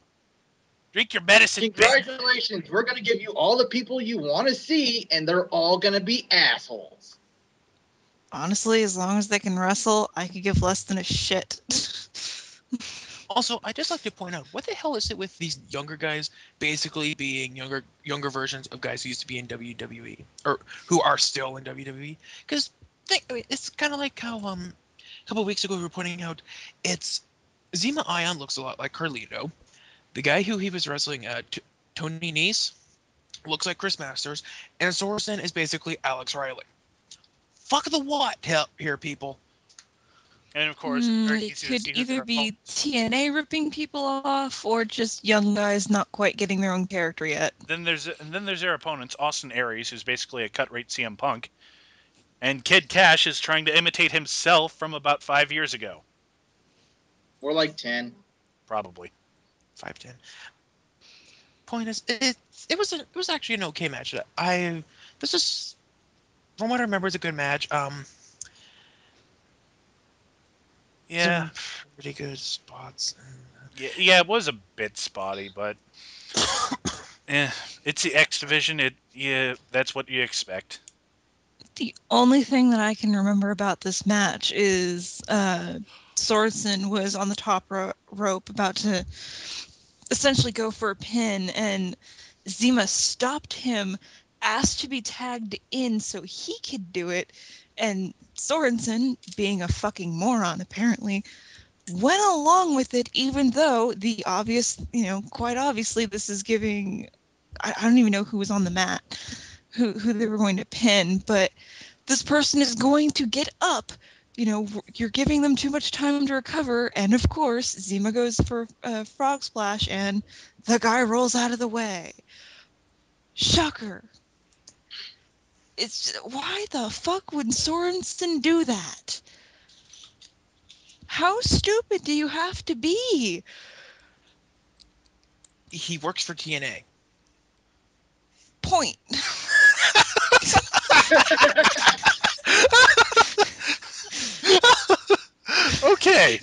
Drink your medicine. Congratulations. We're going to give you all the people you want to see, and they're all going to be assholes. Honestly, as long as they can wrestle, I could give less than a shit. Also, I just like to point out, what the hell is it with these younger guys basically being younger versions of guys who used to be in WWE or who are still in WWE? Because it's kind of like how a couple of weeks ago we were pointing out, it's Zima Ion looks a lot like Carlito. The guy who he was wrestling, Tony Nese, looks like Chris Masters, and Sorensen is basically Alex Riley. Fuck the what here, people. And of course, it's very It easy to could see who either their be opponents. TNA ripping people off or just young guys not quite getting their own character yet. Then there's their opponents, Austin Aries, who's basically a cut rate CM Punk, and Kid Cash is trying to imitate himself from about 5 years ago. Or like 10. Probably. 5'10". Point is, it was actually an okay match. This is, from what I remember, it's a good match. Yeah. Some pretty good spots. Yeah, it was a bit spotty, but it's the X Division. That's what you expect. The only thing that I can remember about this match is Sorensen was on the top rope about to essentially go for a pin, and Zima stopped him, asked to be tagged in so he could do it, and Sorensen, being a fucking moron apparently, went along with it, even though the obvious, quite obviously this is giving, I don't even know who was on the mat, who they were going to pin, but this person is going to get up. You're giving them too much time to recover, and of course, Zima goes for a frog splash, and the guy rolls out of the way. Shocker. It's why the fuck would Sorensen do that? How stupid do you have to be? He works for TNA. Point. Okay.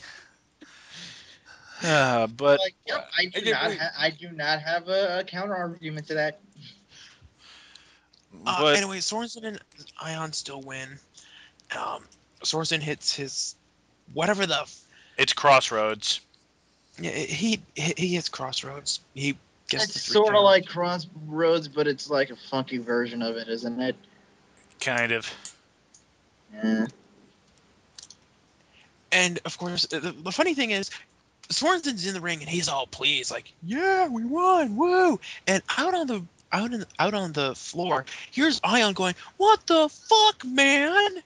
But Like, yep, I do not have a counter argument to that. Anyway, Sorensen and Ion still win. Sorensen hits his whatever the. It's Crossroads. Yeah, he hits Crossroads. He gets the It's 3 sort of count. like Crossroads, but it's like a funky version of it, isn't it? Kind of. Yeah. And of course, the funny thing is, Sorensen's in the ring and he's all pleased, like, "Yeah, we won, woo!" And out on the floor, here's Ion going, "What the fuck, man?"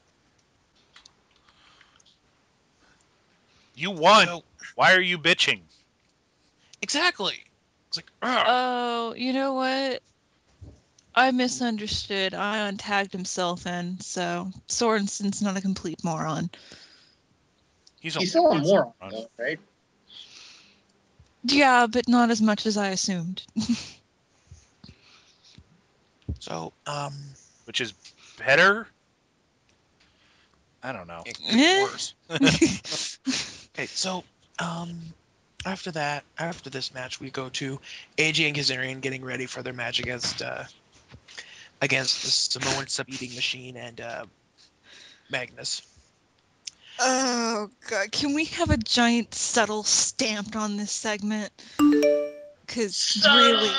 You won. So Why are you bitching? exactly, it's like, ugh. Oh, you know what? I misunderstood. Ion tagged himself in, so Sorensen's not a complete moron. He's still a moron, though, right? Yeah, but not as much as I assumed. So which is better. I don't know. it could be worse. Okay, so after this match, we go to AJ and Kazarian getting ready for their match against the Samoan sub-eating machine and Magnus. Oh god, can we have a giant subtle stamped on this segment? Cause really,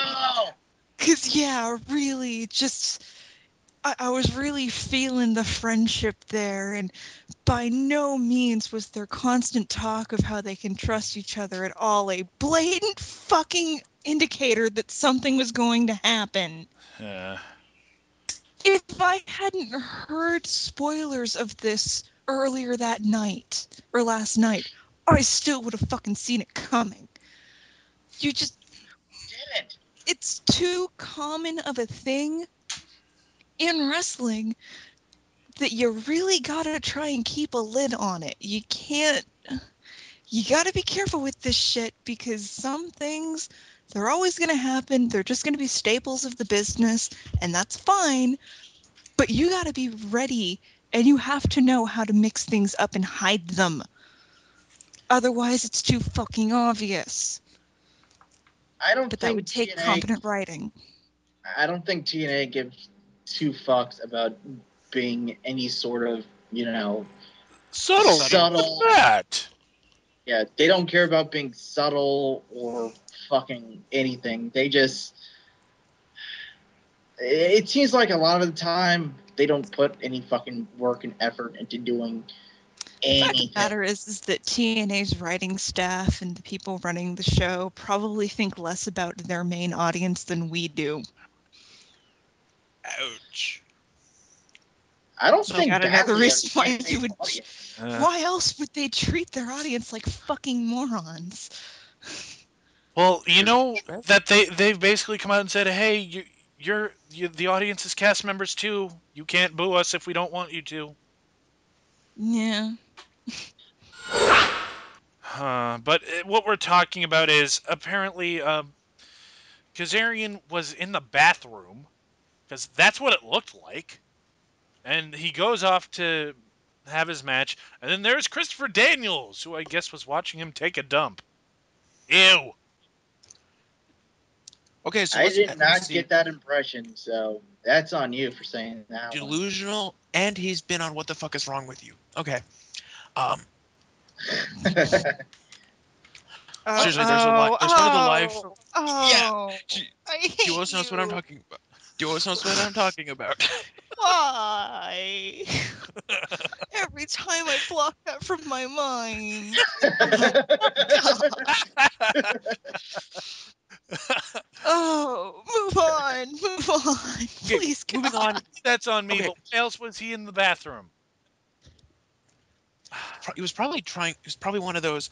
just I was really feeling the friendship there, and by no means was their constant talk of how they can trust each other at all a blatant fucking indicator that something was going to happen. If I hadn't heard spoilers of this earlier that night, or last night, I still would have fucking seen it coming. You just didn't. It's too common of a thing in wrestling that you really gotta try and keep a lid on it. You can't. You gotta be careful with this shit because some things They're always going to happen. They're just going to be staples of the business, and that's fine. But you got to be ready, and you have to know how to mix things up and hide them. Otherwise, it's too fucking obvious. I don't But that think would take TNA. competent writing. I don't think TNA gives two fucks about being any sort of, Subtle. subtle. That. Yeah, they don't care about being subtle or fucking anything. They just. It seems like a lot of the time they don't put any fucking work and effort into doing The fact of anything. the matter is that TNA's writing staff and the people running the show probably think less about their main audience than we do. Ouch. I don't So think got another badly of reason why TNA's you would. audience. Why else would they treat their audience like fucking morons? Well, you know that they've basically come out and said, "Hey, you're the audience is cast members too. You can't boo us if we don't want you to." Yeah. But what we're talking about is apparently Kazarian was in the bathroom because that's what it looked like, and he goes off to have his match, and then there's Christopher Daniels, who I guess was watching him take a dump. Ew. Okay, so I did let's not see. get that impression, so that's on you for saying that one. Delusional, and he's been on What the Fuck Is Wrong With You. Okay. Seriously, there's one of the live. Yeah. I hate Duos knows what I'm talking about. Duos knows what I'm talking about. Why? Every time I block that from my mind. Oh, move on. Okay, Please, moving God. on. That's on me. Okay. But why else was he in the bathroom? He was probably trying. It was probably one of those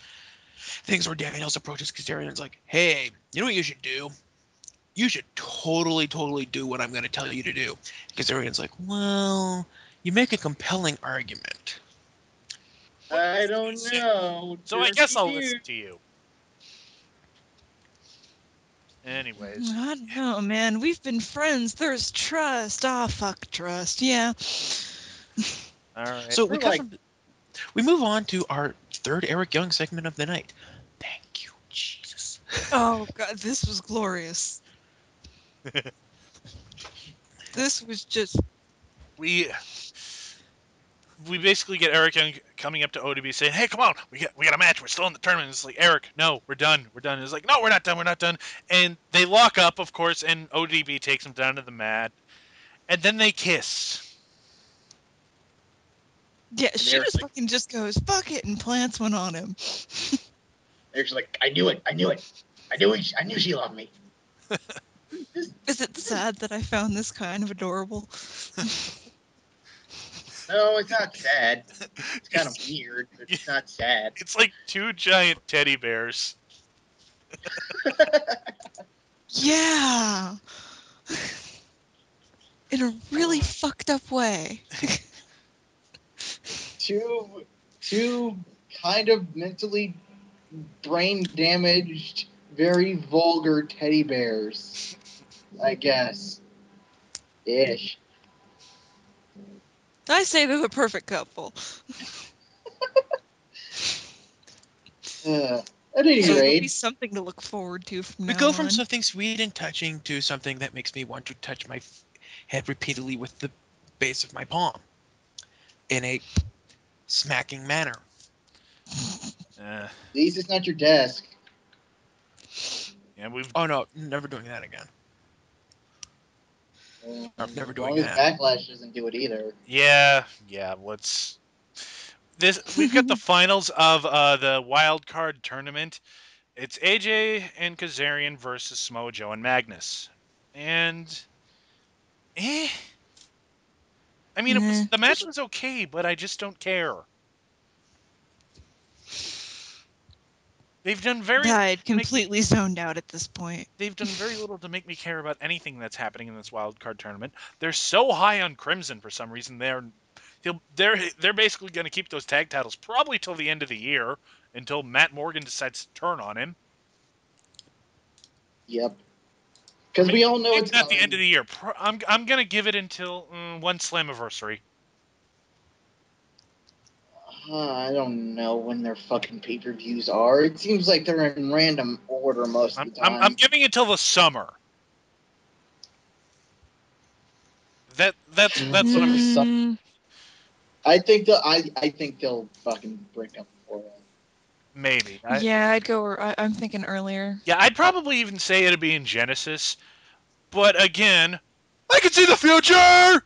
things where Daniels approaches Kazarian's like, "Hey, you know what you should do? You should totally do what I'm going to tell you to do." Kazarian's like, "Well, you make a compelling argument." I don't know. So I guess Dirty I'll dude. listen to you. Anyways. I don't know, man. We've been friends. There's trust. Ah, fuck trust. Yeah. All right. So We're we move on to our third Eric Young segment of the night. Thank you, Jesus. Oh, God. This was glorious. This was just. we basically get Eric Young coming up to ODB saying, "Hey, come on, we got a match. We're still in the tournament." It's like, Eric, no, we're done. We're done. It's like, no, we're not done. We're not done. And they lock up, of course, and ODB takes him down to the mat, and then they kiss. Yeah, And she Eric's just like, fucking just goes, fuck it, and plants one on him. Eric's like, I knew it. I knew she loved me. Is it sad that I found this kind of adorable? No, it's not sad. It's kind of weird, but it's not sad. It's like two giant teddy bears. Yeah. In a really fucked up way. Two kind of mentally brain damaged, very vulgar teddy bears, I guess. Ish. I say they're the perfect couple. At any Hey, there'll be rate, something to look forward to from We now go from on. something sweet and touching to something that makes me want to touch my head repeatedly with the base of my palm in a smacking manner. at least it's not your desk. Yeah, we've Oh no, never doing that again. Never As doing long as that. Backlash doesn't do it either. yeah. Let's this. We've got the finals of the wild card tournament. It's AJ and Kazarian versus Smojo and Magnus. And eh, I mean, the match was okay, but I just don't care. They've done very I had completely zoned out at this point. they've done very little to make me care about anything that's happening in this wild card tournament. They're so high on Crimson for some reason. They're basically going to keep those tag titles probably till the end of the year until Matt Morgan decides to turn on him. Yep. Because we all know Maybe it's not the coming. end of the year. I'm gonna give it until one Slammiversary. I don't know when their fucking pay-per-views are. It seems like they're in random order most of the time. I'm giving it till the summer. That's what I'm. Mm, I think they'll fucking break up before that. Maybe. yeah, I'd go. I'm thinking earlier. Yeah, I'd probably even say it'd be in Genesis. But again, I can see the future.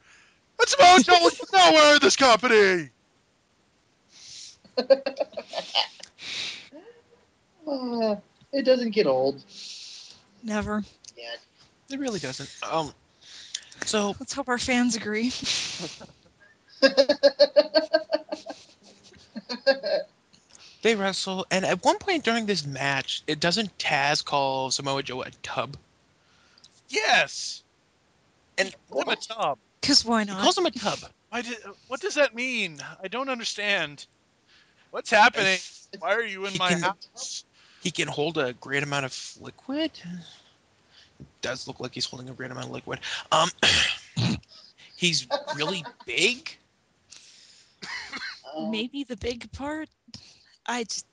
It's about going nowhere in this company. It doesn't get old. Never. Yeah. It really doesn't. So Let's hope our fans agree. they wrestle, and at one point during this match, it doesn't Taz call Samoa Joe a tub, Yes. and Call him a tub. Because why he not? calls him a tub. What does that mean? I don't understand. What's happening? Why are you in He my can house? he can hold a great amount of liquid. Does look like he's holding a great amount of liquid. Um, he's really big. Maybe the big part. I just,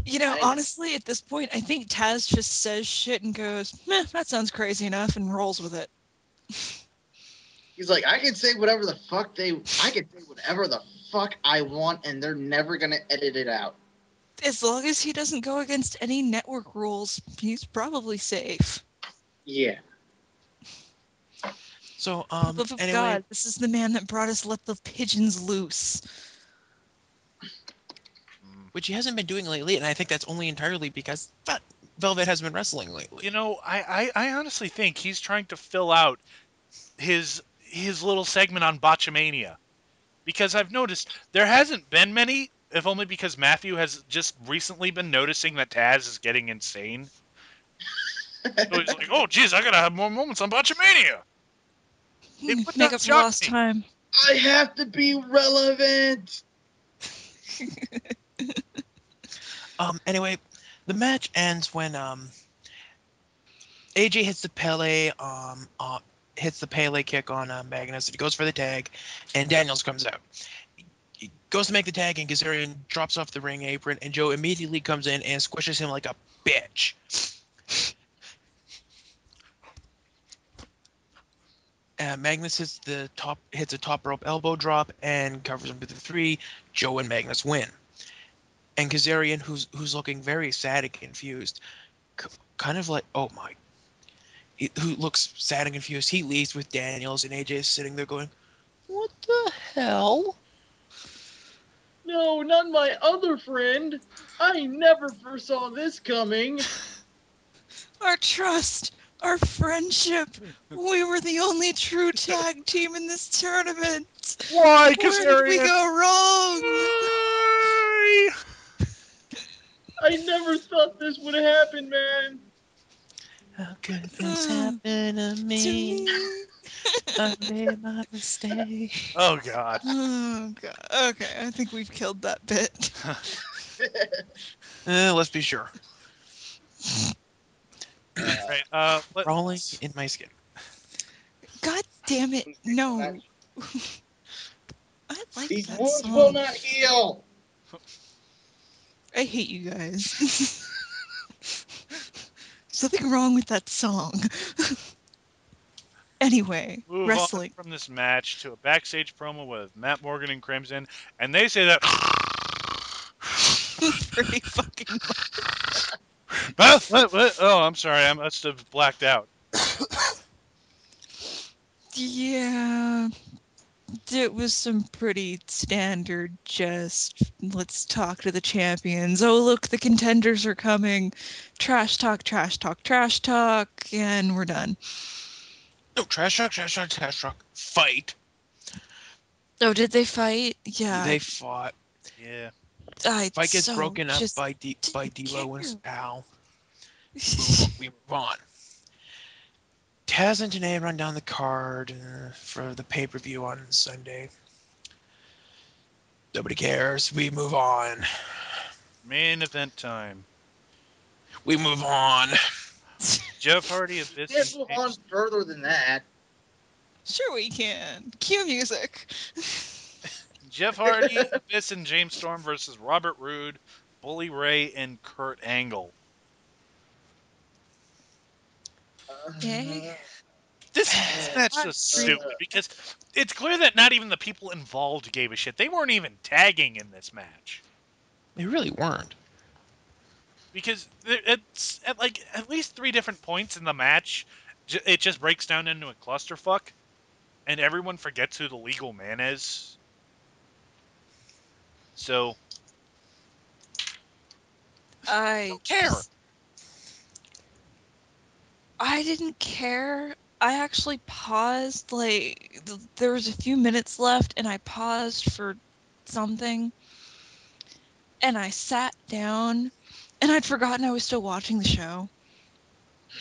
I- honestly, at this point, I think Taz just says shit and goes, "Meh, that sounds crazy enough," and rolls with it. He's like, I can say whatever the fuck I want, and they're never gonna edit it out. As long as he doesn't go against any network rules, he's probably safe. Yeah. So For the love of anyway, God, this is the man that brought us "Let the Pigeons Loose." which he hasn't been doing lately, and I think that's only entirely because Velvet has been wrestling lately. You know, I honestly think he's trying to fill out his little segment on Botchamania. Because I've noticed there hasn't been many, if only because Matthew has just recently been noticing that Taz is getting insane. So he's like, oh, geez, I gotta have more moments on Botchamania. It would Make not up for shock lost me. time. I have to be relevant. Anyway, the match ends when AJ hits the Pele kick on Magnus, and he goes for the tag, and Daniels comes out. He goes to make the tag, and Kazarian drops off the ring apron, and Joe immediately comes in and squishes him like a bitch. Magnus hits a top rope elbow drop and covers him with a 3. Joe and Magnus win. And Kazarian, who's looking very sad and confused, kind of like, oh my, who looks sad and confused, he leaves with Daniels, and AJ is sitting there going, what the hell? No, not my other friend. I never foresaw this coming. Our trust, our friendship. We were the only true tag team in this tournament. Why, Where did we Kazarian? go wrong? Why? I never thought this would happen, man. How could this happen to To me? me. I made my mistake. Oh, God. Oh, God. Okay, I think we've killed that bit. Let's be sure. Right, Crawling in my skin. God damn it, no. I like These that wounds will song. not heal. I hate you guys. Something wrong with that song. Anyway, move on wrestling. from this match to a backstage promo with Matt Morgan and Crimson, and they say that. Pretty fucking much. What? Oh, I'm sorry. I must have blacked out. Yeah, it was some pretty standard just let's talk to the champions. Oh, look, the contenders are coming. Trash talk, trash talk, trash talk, and we're done. No, trash talk. Fight. Oh, did they fight? Yeah, They fought. Yeah. I Fight gets so broken up just by didn't D'Lo and care. Sal. We move on. Taz and Janae run down the card for the pay-per-view on Sunday. Nobody cares. We move on. Main event time. We move on. Jeff Hardy, Abyss, Can't and move on James. further than that. Sure we can. Cue music. Jeff Hardy, Abyss, and James Storm versus Robert Roode, Bully Ray, and Kurt Angle. Eh? This match is Not just really. stupid because it's clear that not even the people involved gave a shit. They weren't even tagging in this match They really weren't. because it's at like at least 3 different points in the match. It just breaks down into a clusterfuck, and everyone forgets who the legal man is. So I I don't care. just I didn't care. I actually paused, like, there was a few minutes left, and I paused for something, and I sat down, and I'd forgotten I was still watching the show.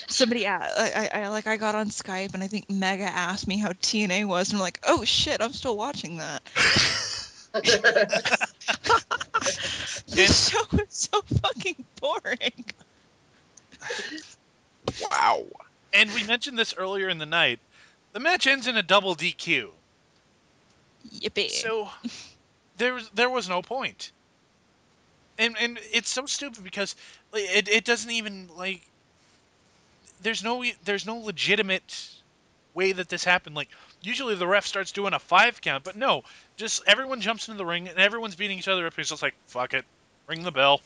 Somebody, I got on Skype, and I think Mega asked me how TNA was, and I'm like, oh shit, I'm still watching that. This show is so fucking boring. Wow. And we mentioned this earlier in the night. The match ends in a double DQ. Yippee. So there was no point. And it's so stupid because like, it doesn't even like there's no legitimate way that this happened. Like usually the ref starts doing a 5 count, but no, just everyone jumps into the ring and everyone's beating each other up. He's just like, fuck it, ring the bell.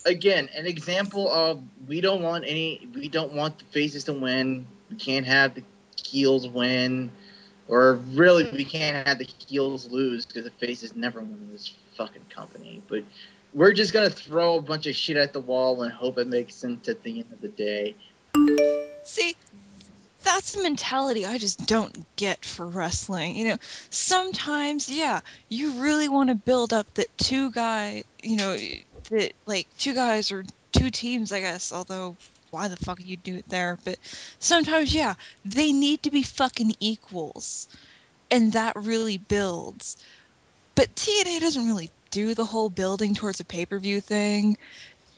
Again, an example of we don't want the faces to win. We can't have the heels win, or really we can't have the heels lose because the faces never win in this fucking company. But we're just gonna throw a bunch of shit at the wall and hope it makes sense at the end of the day. See, that's a mentality I just don't get for wrestling. Sometimes, yeah, you really want to build up that that like two guys or two teams, I guess, although why the fuck you do it there? But sometimes, yeah, they need to be fucking equals. And that really builds. But TNA doesn't really do the whole building towards a pay-per-view thing.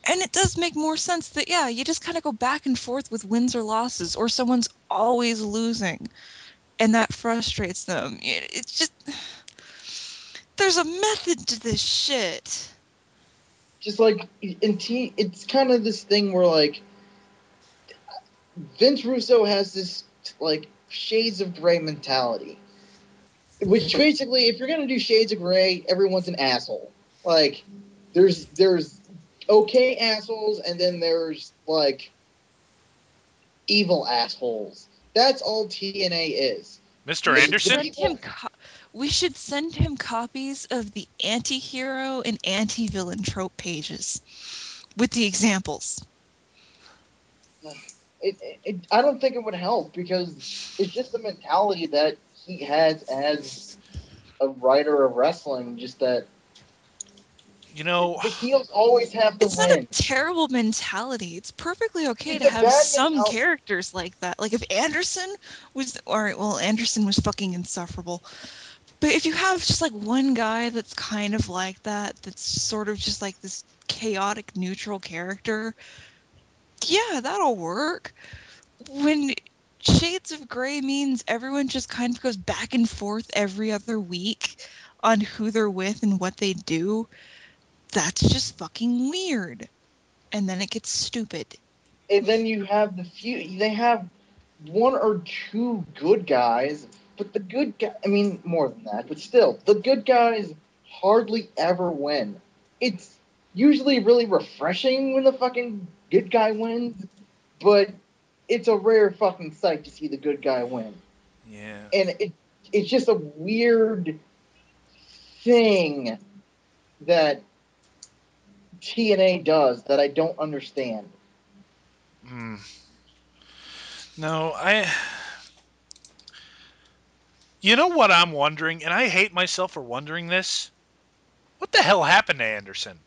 And it does make more sense that, yeah, you just kind of go back and forth with wins or losses, or someone's always losing, and that frustrates them. It's just, there's a method to this shit. Just like it's kind of this thing where like Vince Russo has this like shades of gray mentality. Which basically, if you're gonna do Shades of Grey, everyone's an asshole. Like, there's okay assholes, and then there's like evil assholes. That's all TNA is. Mr. We should Anderson? send him. We should send him copies of the anti-hero and anti-villain trope pages with the examples. I don't think it would help because it's just the mentality that he has as a writer of wrestling. Just that You know, the heels always have to It's not a win. terrible mentality. It's perfectly okay It's to a have bad some mentality. characters like that. Like if Anderson was, all right, well, Anderson was fucking insufferable. But if you have just like one guy that's kind of like that, that's sort of just like this chaotic neutral character, yeah, that'll work. When Shades of Grey means everyone just kind of goes back and forth every other week on who they're with and what they do, that's just fucking weird. And then it gets stupid. And then you have they have one or two good guys, but the good guy, I mean, more than that, but still, the good guys hardly ever win. It's usually really refreshing when the fucking good guy wins, but it's a rare fucking sight to see the good guy win. yeah. And it's just a weird thing that TNA does that I don't understand. Mm. No, I. You know what I'm wondering, and I hate myself for wondering this. What the hell happened to Anderson?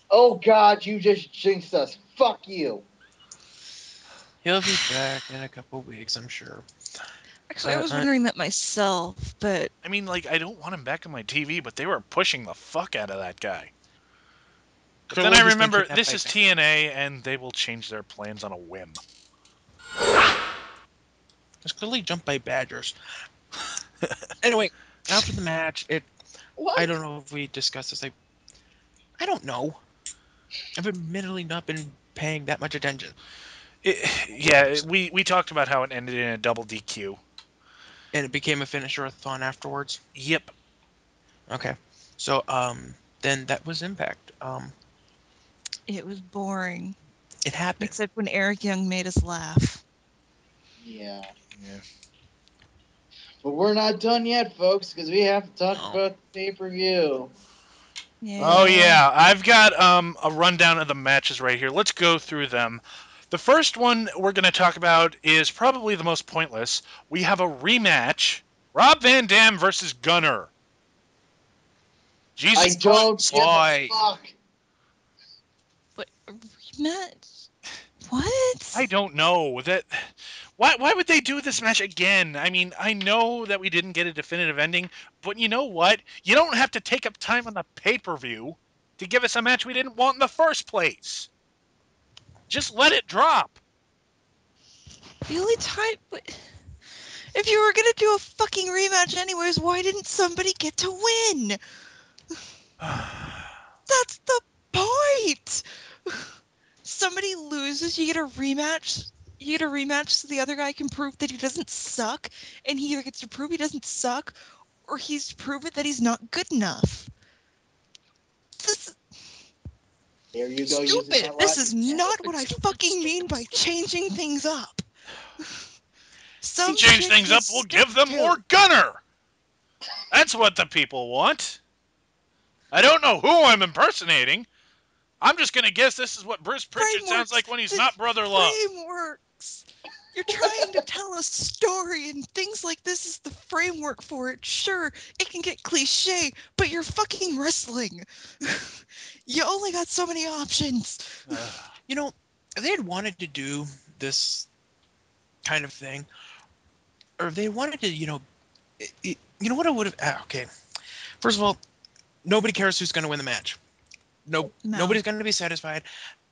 Oh God, you just jinxed us. Fuck you. He'll be back in a couple weeks, I'm sure. Actually, I was wondering that myself, but I mean, like, I don't want him back on my TV, but they were pushing the fuck out of that guy. But then I Clearly he's been remember kidnapped this by is TNA, and they will change their plans on a whim. It's clearly jumped by badgers. Anyway, after the match, I don't know if we discussed this. I don't know. I've admittedly not been paying that much attention. We talked about how it ended in a double DQ. And it became a finisher-a-thon afterwards. Yep. Okay. So then that was Impact. It was boring. It happened. Except when Eric Young made us laugh. Yeah. Yeah. But we're not done yet, folks, because we have to talk No. about the pay-per-view. Yeah. Oh yeah, I've got a rundown of the matches right here. Let's go through them. The first one we're going to talk about is probably the most pointless. We have a rematch: Rob Van Dam versus Gunner. Jesus, I don't give Why? a fuck. What rematch? What? I don't know that. Why would they do this match again? I mean, I know that we didn't get a definitive ending, but you know what? You don't have to take up time on the pay-per-view to give us a match we didn't want in the first place. Just let it drop. The only time. If you were gonna do a fucking rematch anyways, why didn't somebody get to win? That's the point. Somebody loses, you get a rematch. You get a rematch so the other guy can prove that he doesn't suck, and he either gets to prove he doesn't suck, or he's to prove it that he's not good enough. This There you is go. using stupid. that This logic. is not what I fucking mean by changing things up. Some Change shit things you up. We'll stick give them to. more Gunner. That's what the people want. I don't know who I'm impersonating. I'm just gonna guess this is what Bruce Pritchard sounds like when he's not Brother Love. Frameworks. You're trying to tell a story, and things like this is the framework for it. Sure, it can get cliche, but you're fucking wrestling. You only got so many options. You know, if they had wanted to do this kind of thing, or if they wanted to, you know what I would have. Okay, first of all, nobody cares who's going to win the match. No. Nobody's going to be satisfied.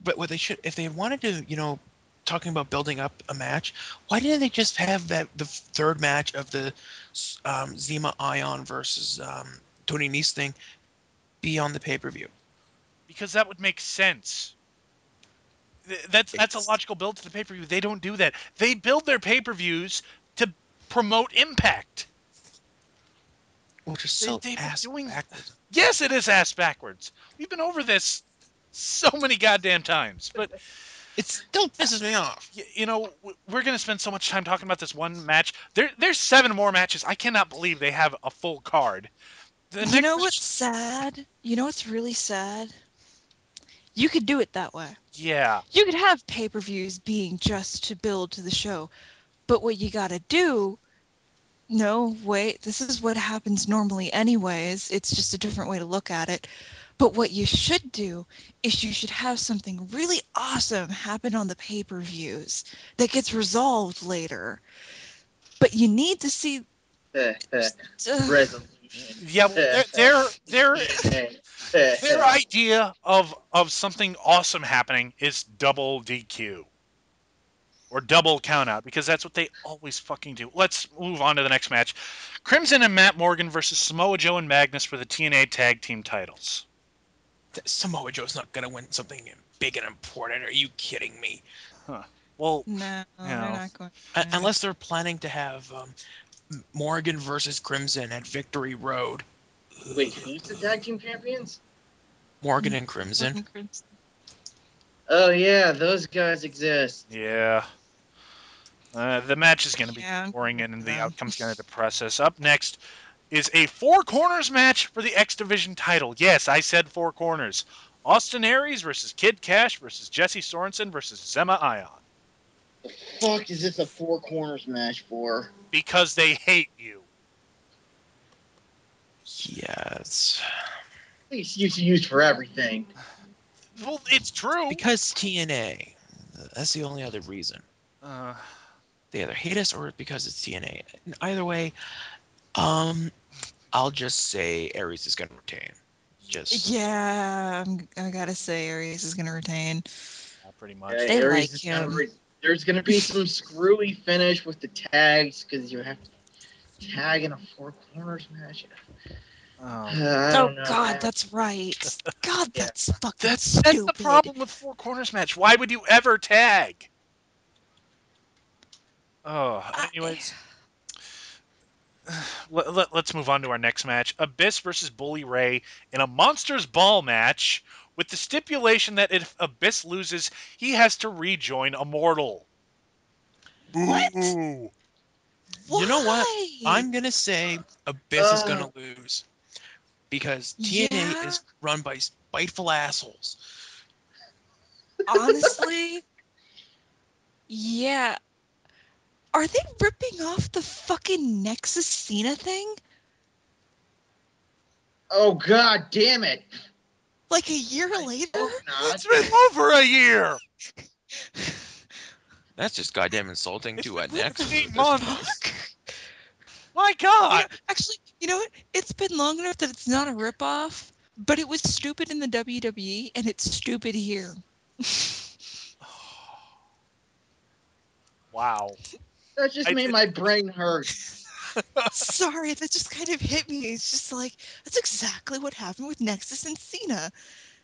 But what they should, if they wanted to, talking about building up a match, why didn't they just have the third match of the Zima Ion versus Tony Nese thing be on the pay-per-view? Because that would make sense. That's a logical build to the pay-per-view. They don't do that. They build their pay-per-views to promote Impact. Which is so They've been ass doing. backwards. Yes, it is ass backwards. We've been over this so many goddamn times, but It still pisses me off. we're gonna spend so much time talking about this one match. There's 7 more matches. I cannot believe they have a full card. You know what's sad? You know what's really sad? You could do it that way. Yeah. You could have pay-per-views being just to build to the show, but what you gotta do. No, wait, this is what happens normally anyways. It's just a different way to look at it. But what you should do is you should have something really awesome happen on the pay-per-views that gets resolved later. But you need to see Resolution. Yeah, well, their idea of something awesome happening is double DQ or double countout because that's what they always fucking do. Let's move on to the next match. Crimson and Matt Morgan versus Samoa Joe and Magnus for the TNA Tag Team titles. Samoa Joe's not going to win something big and important. Are you kidding me? Huh. Well, no, they're not going to. Unless they're planning to have Morgan versus Crimson at Victory Road. Wait, who's the tag team champions? Morgan and Crimson. Oh yeah, those guys exist. Yeah. The match is going to be boring and the outcome's going to depress us. Up next is a 4 corners match for the X Division title. Yes, I said 4 corners. Austin Aries versus Kid Cash versus Jesse Sorensen versus Zema Ion. The fuck is this a 4 corners match for? Because they hate you. Yes. Excuse used for everything. Well, it's true. Because TNA. That's the only other reason. They either hate us or because it's TNA. Either way, I'll just say Aries is going to retain. Just Yeah, I gotta say, Aries is gonna retain. Pretty Yeah, much. They Aries like is gonna him. there's gonna be some screwy finish with the tags because you have to tag in a four corners match. I Oh don't know. God, that's right. God, Yeah. that's fucking That's the stupid. problem with four corners match. Why would you ever tag? Oh, I- anyways, let's move on to our next match. Abyss versus Bully Ray in a Monsters Ball match with the stipulation that if Abyss loses, he has to rejoin Immortal. What? Boo! You know what? Why? I'm gonna say Abyss is Uh, gonna lose because TNA Yeah, is run by spiteful assholes. honestly, yeah. Are they ripping off the fucking Nexus Cena thing? oh God damn it! Like a year I later? hope It's not. been over a year. That's just goddamn insulting It's to a been What the Nexus 15 at this point. months. fuck? My God. Actually, you know what? It's been long enough that it's not a ripoff, but it was stupid in the WWE and it's stupid here. Wow. That just I made did. my brain hurt. Sorry, that just kind of hit me. It's just like, that's exactly what happened with Nexus and Cena.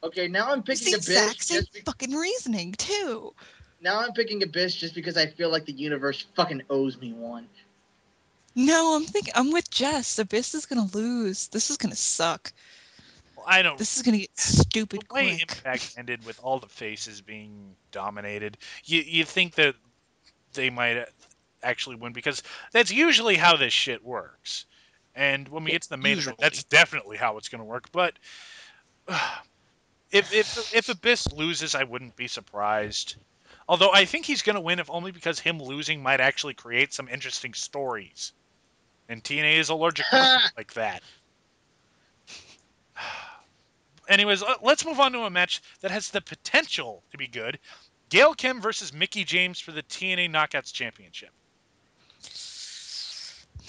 Okay, now I'm It's the picking Abyss exact same fucking reasoning, too. now I'm picking Abyss just because I feel like the universe fucking owes me one. No, I'm with Jess. Abyss is gonna lose. This is gonna suck. I don't. This is gonna get The stupid way quick. Impact ended with all the faces being dominated, you think that they might actually win because that's usually how this shit works. And when we Yeah, get to the main event, usually. that's definitely how it's going to work. But if Abyss loses, I wouldn't be surprised. Although I think he's going to win, if only because him losing might actually create some interesting stories. And TNA is allergic to Ha! like that. Anyways, let's move on to a match that has the potential to be good. Gail Kim versus Mickey James for the TNA Knockouts Championship.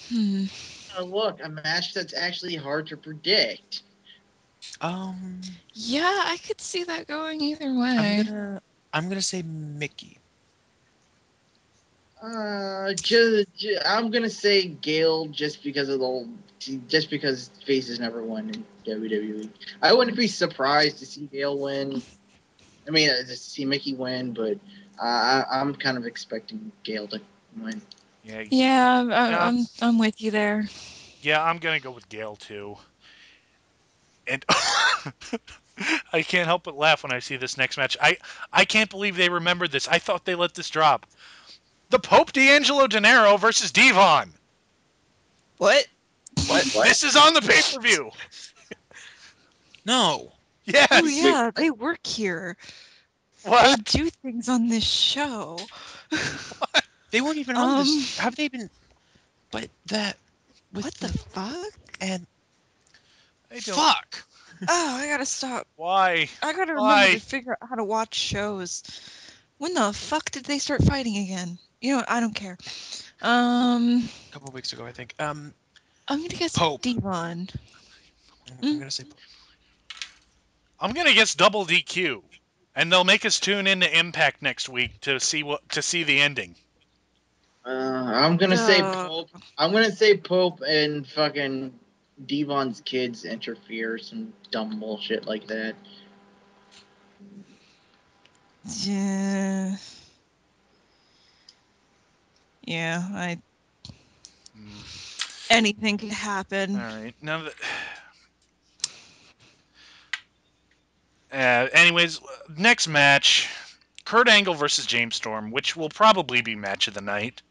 Hmm. Look, a match that's actually hard to predict. Um, Yeah, I could see that going either I'm way. gonna I'm gonna say Mickey. I'm gonna say Gale just because of just because faces never won in WWE. I wouldn't be surprised to see Gale win. I mean, to see Mickey win, but I'm kind of expecting Gale to win. Yeah, Yeah, yeah, I'm with you there. yeah. I'm gonna go with Gale too. And I can't help but laugh when I see this next match. I can't believe they remembered this. I thought they let this drop. The Pope D'Angelo Dinero versus Devon. What? What? What? This is on the pay per view. No. Oh Yes. Wait, yeah, what? they work here. They What? do things on this show. They weren't even on Um, this. Have they been? But that with what the the fuck? and I don't. fuck. Oh, I gotta stop. Why? I gotta remember to Why? figure out how to watch shows. When the fuck did they start fighting again? You know what? I don't care. A couple of weeks ago, I think. I'm gonna guess Pope. Devon. I'm Mm. gonna say Pope. I'm gonna guess double DQ, and they'll make us tune into Impact next week to see the ending. I'm gonna say Uh, Pope. I'm gonna say Pope and fucking Devon's kids interfere, some dumb bullshit like that. yeah. Yeah, anything could All happen. right, now that. Anyways, next match, Kurt Angle versus James Storm, which will probably be match of the night.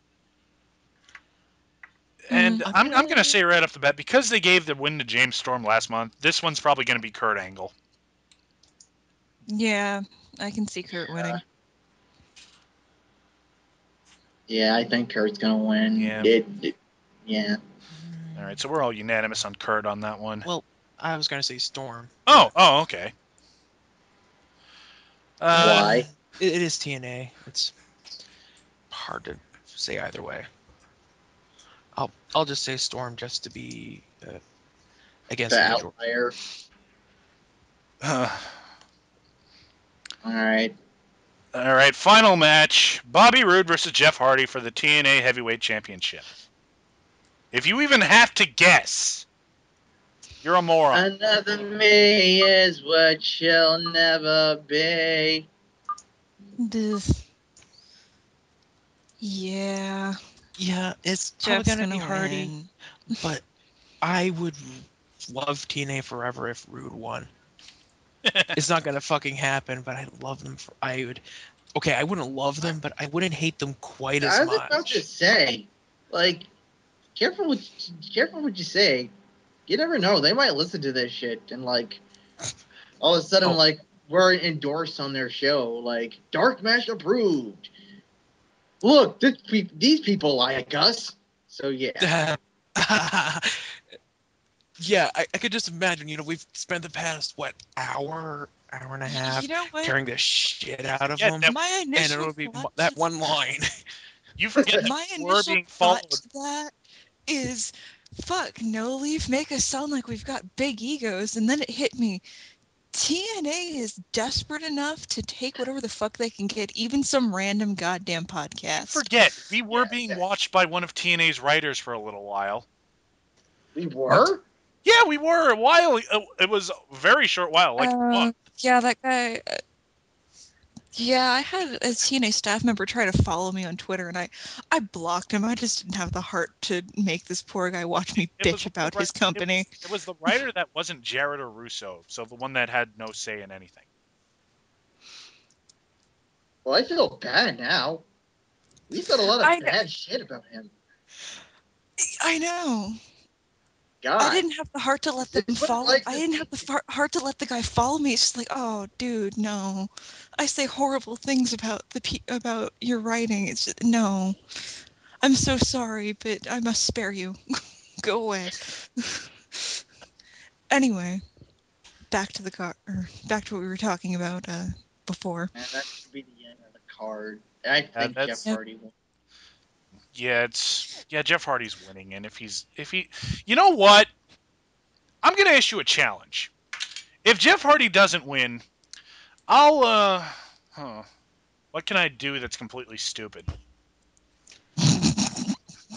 Mm. And I'm I'm gonna gonna. say right off the bat, because they gave the win to James Storm last month, this one's probably gonna be Kurt Angle. Yeah, I can see Kurt winning. Yeah, I think Kurt's gonna win. Yeah. Yeah. All right, so we're all unanimous on Kurt on that one. Well, I was gonna say Storm. Oh, okay. Why? It is TNA. It's hard to say either way. I'll just say Storm just to be The against the majority. outlier. All right. All right, final match: Bobby Roode versus Jeff Hardy for the TNA Heavyweight Championship. If you even have to guess, you're a moron. Another me is what she'll never be. Yeah, Yeah, it's probably Jeff's gonna be gonna Hardy, win. but I would love TNA forever if Rude won. It's not gonna fucking happen, but I love them. I would. Okay, I wouldn't love them, but I wouldn't hate them quite as I was about to much. say, like, careful what you say. You never know. They might listen to this shit and like all of a sudden Oh. like we're endorsed on their show. Like DarkMatch approved. Look, these people like us. So yeah. Yeah, I could just imagine. We've spent the past hour and a half You know what? tearing the shit out of Yeah, them, My and initial it'll be thought that to one line. you forget that my we're initial being thought followed. to that is, fuck, No Leaf make us sound like we've got big egos, and then it hit me. TNA is desperate enough to take whatever the fuck they can get, even some random goddamn You podcast. forget we were Yeah, being okay. watched by one of TNA's writers for a little while. We What? were? Yeah, we were a while. It was a very short while, like a month. Yeah, that guy. Yeah, I had a TNA staff member try to follow me on Twitter, and I blocked him. I just didn't have the heart to make this poor guy watch me It was bitch one of about the his company. it was the writer that wasn't Jarrett or Russo, so the one that had no say in anything. Well, I feel bad now. We said a lot I of bad shit about him. I know. God. I didn't have the heart to let them This is what it's follow. like I to didn't have be- the heart to let the guy follow me. It's just like, oh, dude, no. I say horrible things about about your writing. It's just, no. I'm so sorry, but I must spare you. Go away. Anyway, back to the car, or back to what we were talking about before. Man, that should be the end of the card. I think Jeff That's Yep. Hardy won. Jeff Hardy's winning, and if he, you know what? I'm gonna issue a challenge. If Jeff Hardy doesn't win, I'll what can I do that's completely stupid?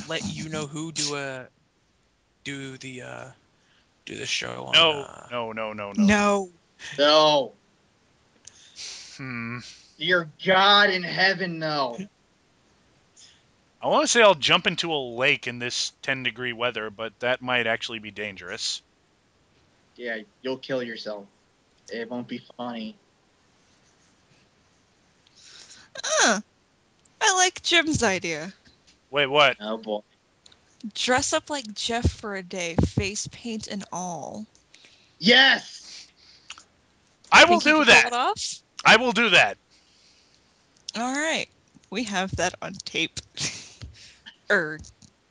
Let you know who do the show on. No. No. No. Hmm. Dear God in heaven, no. I want to say I'll jump into a lake in this 10-degree weather, but that might actually be dangerous. Yeah, you'll kill yourself. It won't be funny. I like Jim's idea. Wait, what? Oh boy. Dress up like Jeff for a day, face paint and all. Yes! I will Think you do could pull that. it off? I will do that. All right. We have that on tape. Or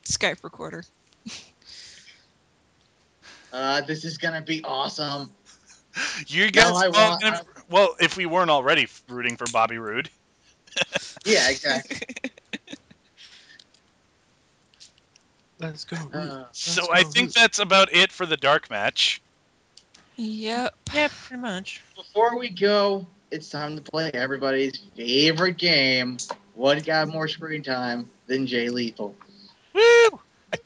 Skype recorder. This is gonna be awesome. You Now guys I all want. gonna, well, if we weren't already rooting for Bobby Roode. Yeah, exactly. Let's go, Root. So I think that's about it for the dark match. Yep. Yeah, pretty much. Before we go, it's time to play everybody's favorite game. What got more screen time than Jay Lethal? Woo! I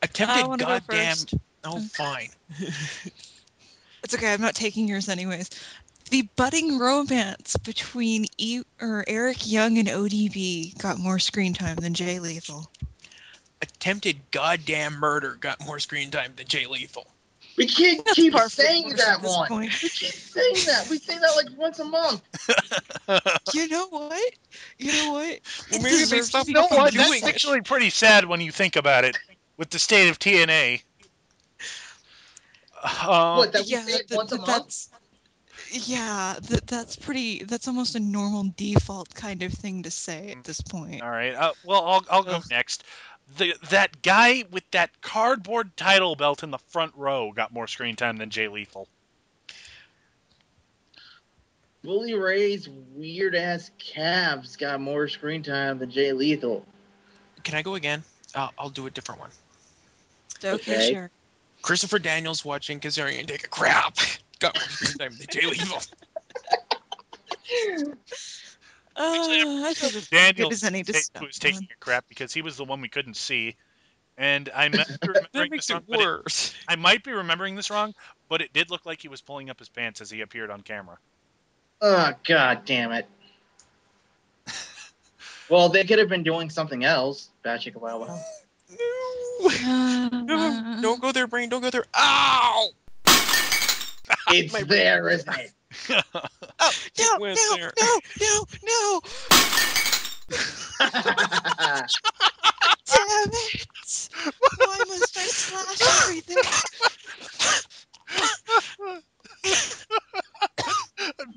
Attempted want to go goddamn. first. Oh, fine. It's okay. I'm not taking yours anyways. The budding romance between Eric Young and ODB got more screen time than Jay Lethal. Attempted goddamn murder got more screen time than Jay Lethal. We can't That's keep par for the saying course that at this one. point. We keep saying that. We say that like once a month. You know what? Well, It maybe they deserves to stopped be You know fucking what? punished. That's doing it. actually pretty sad when you think about it, with the state of TNA. What, that we Yeah, say it once a month? that's almost a normal default kind of thing to say at this point. All right. Well, I'll go Ugh. next. That guy with that cardboard title belt in the front row got more screen time than Jay Lethal. Bully Ray's weird ass calves got more screen time than Jay Lethal. Can I go again? I'll do a different one. Okay, Okay. sure. Christopher Daniels watching Kazarian take a crap got more screen time than Jay Lethal. I think it's Daniel good as any to stop was taking on. a crap because he was the one we couldn't see, and I might be remembering That makes this it wrong, worse. I might be remembering this wrong, but it did look like he was pulling up his pants as he appeared on camera. Oh, God damn it. Well, they could have been doing something else. Batching a while. No, don't go there, brain. Don't go there. Ow! It's My there, isn't it? Oh, It went there. no! Damn it! Why must I slash everything?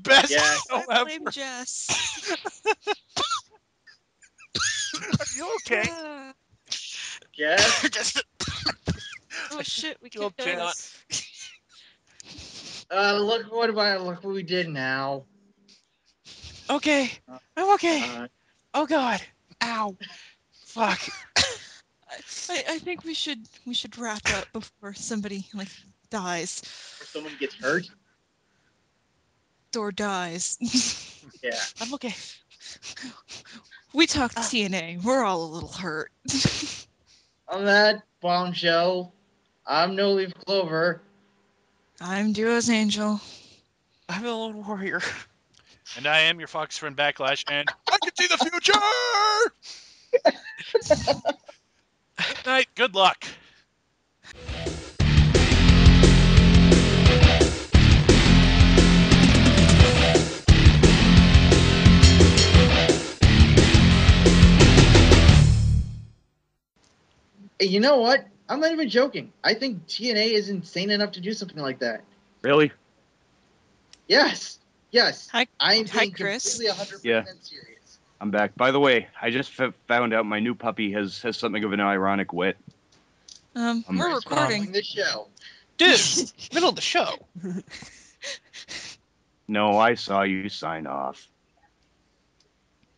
Best Yeah. show I ever. blame Jess. Are you okay? Yes. Just Oh shit, we Killed can't do Jess. this. Look what we did now. okay. I'm okay. Uh, Oh God. Ow. Fuck. I think we should wrap up before somebody dies or someone gets hurt. or dies. Yeah. I'm okay. We talked TNA. We're all a little hurt. On that bombshell, I'm No Leaf Clover. I'm Duo's Angel. I'm a lone warrior. And I am your Fox friend Backlash, and I can see the future! Good night, good luck. Hey, you know what? I'm not even joking. I think TNA is insane enough to do something like that. Really? Yes. Yes. Hi, I'm being Chris. completely 100% Yeah. serious. I'm back. By the way, I just found out my new puppy has something of an ironic wit. We're Chris, recording. following the show. Dude, middle of the show. No, I saw you sign off.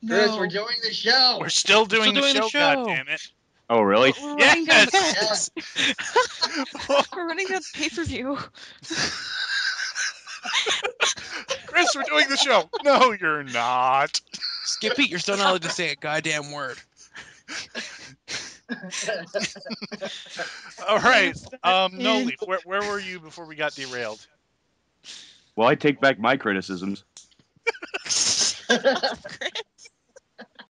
Chris, No. we're doing the show. We're still doing the doing the show, show. goddammit. Oh, really? We're running down the Yes! We're running down the pay-per-view. Chris, we're doing the show. No, you're not. Skippy, you're still not allowed to say a goddamn word. All right. No Leaf, where were you before we got derailed? Well, I take back my criticisms. Chris.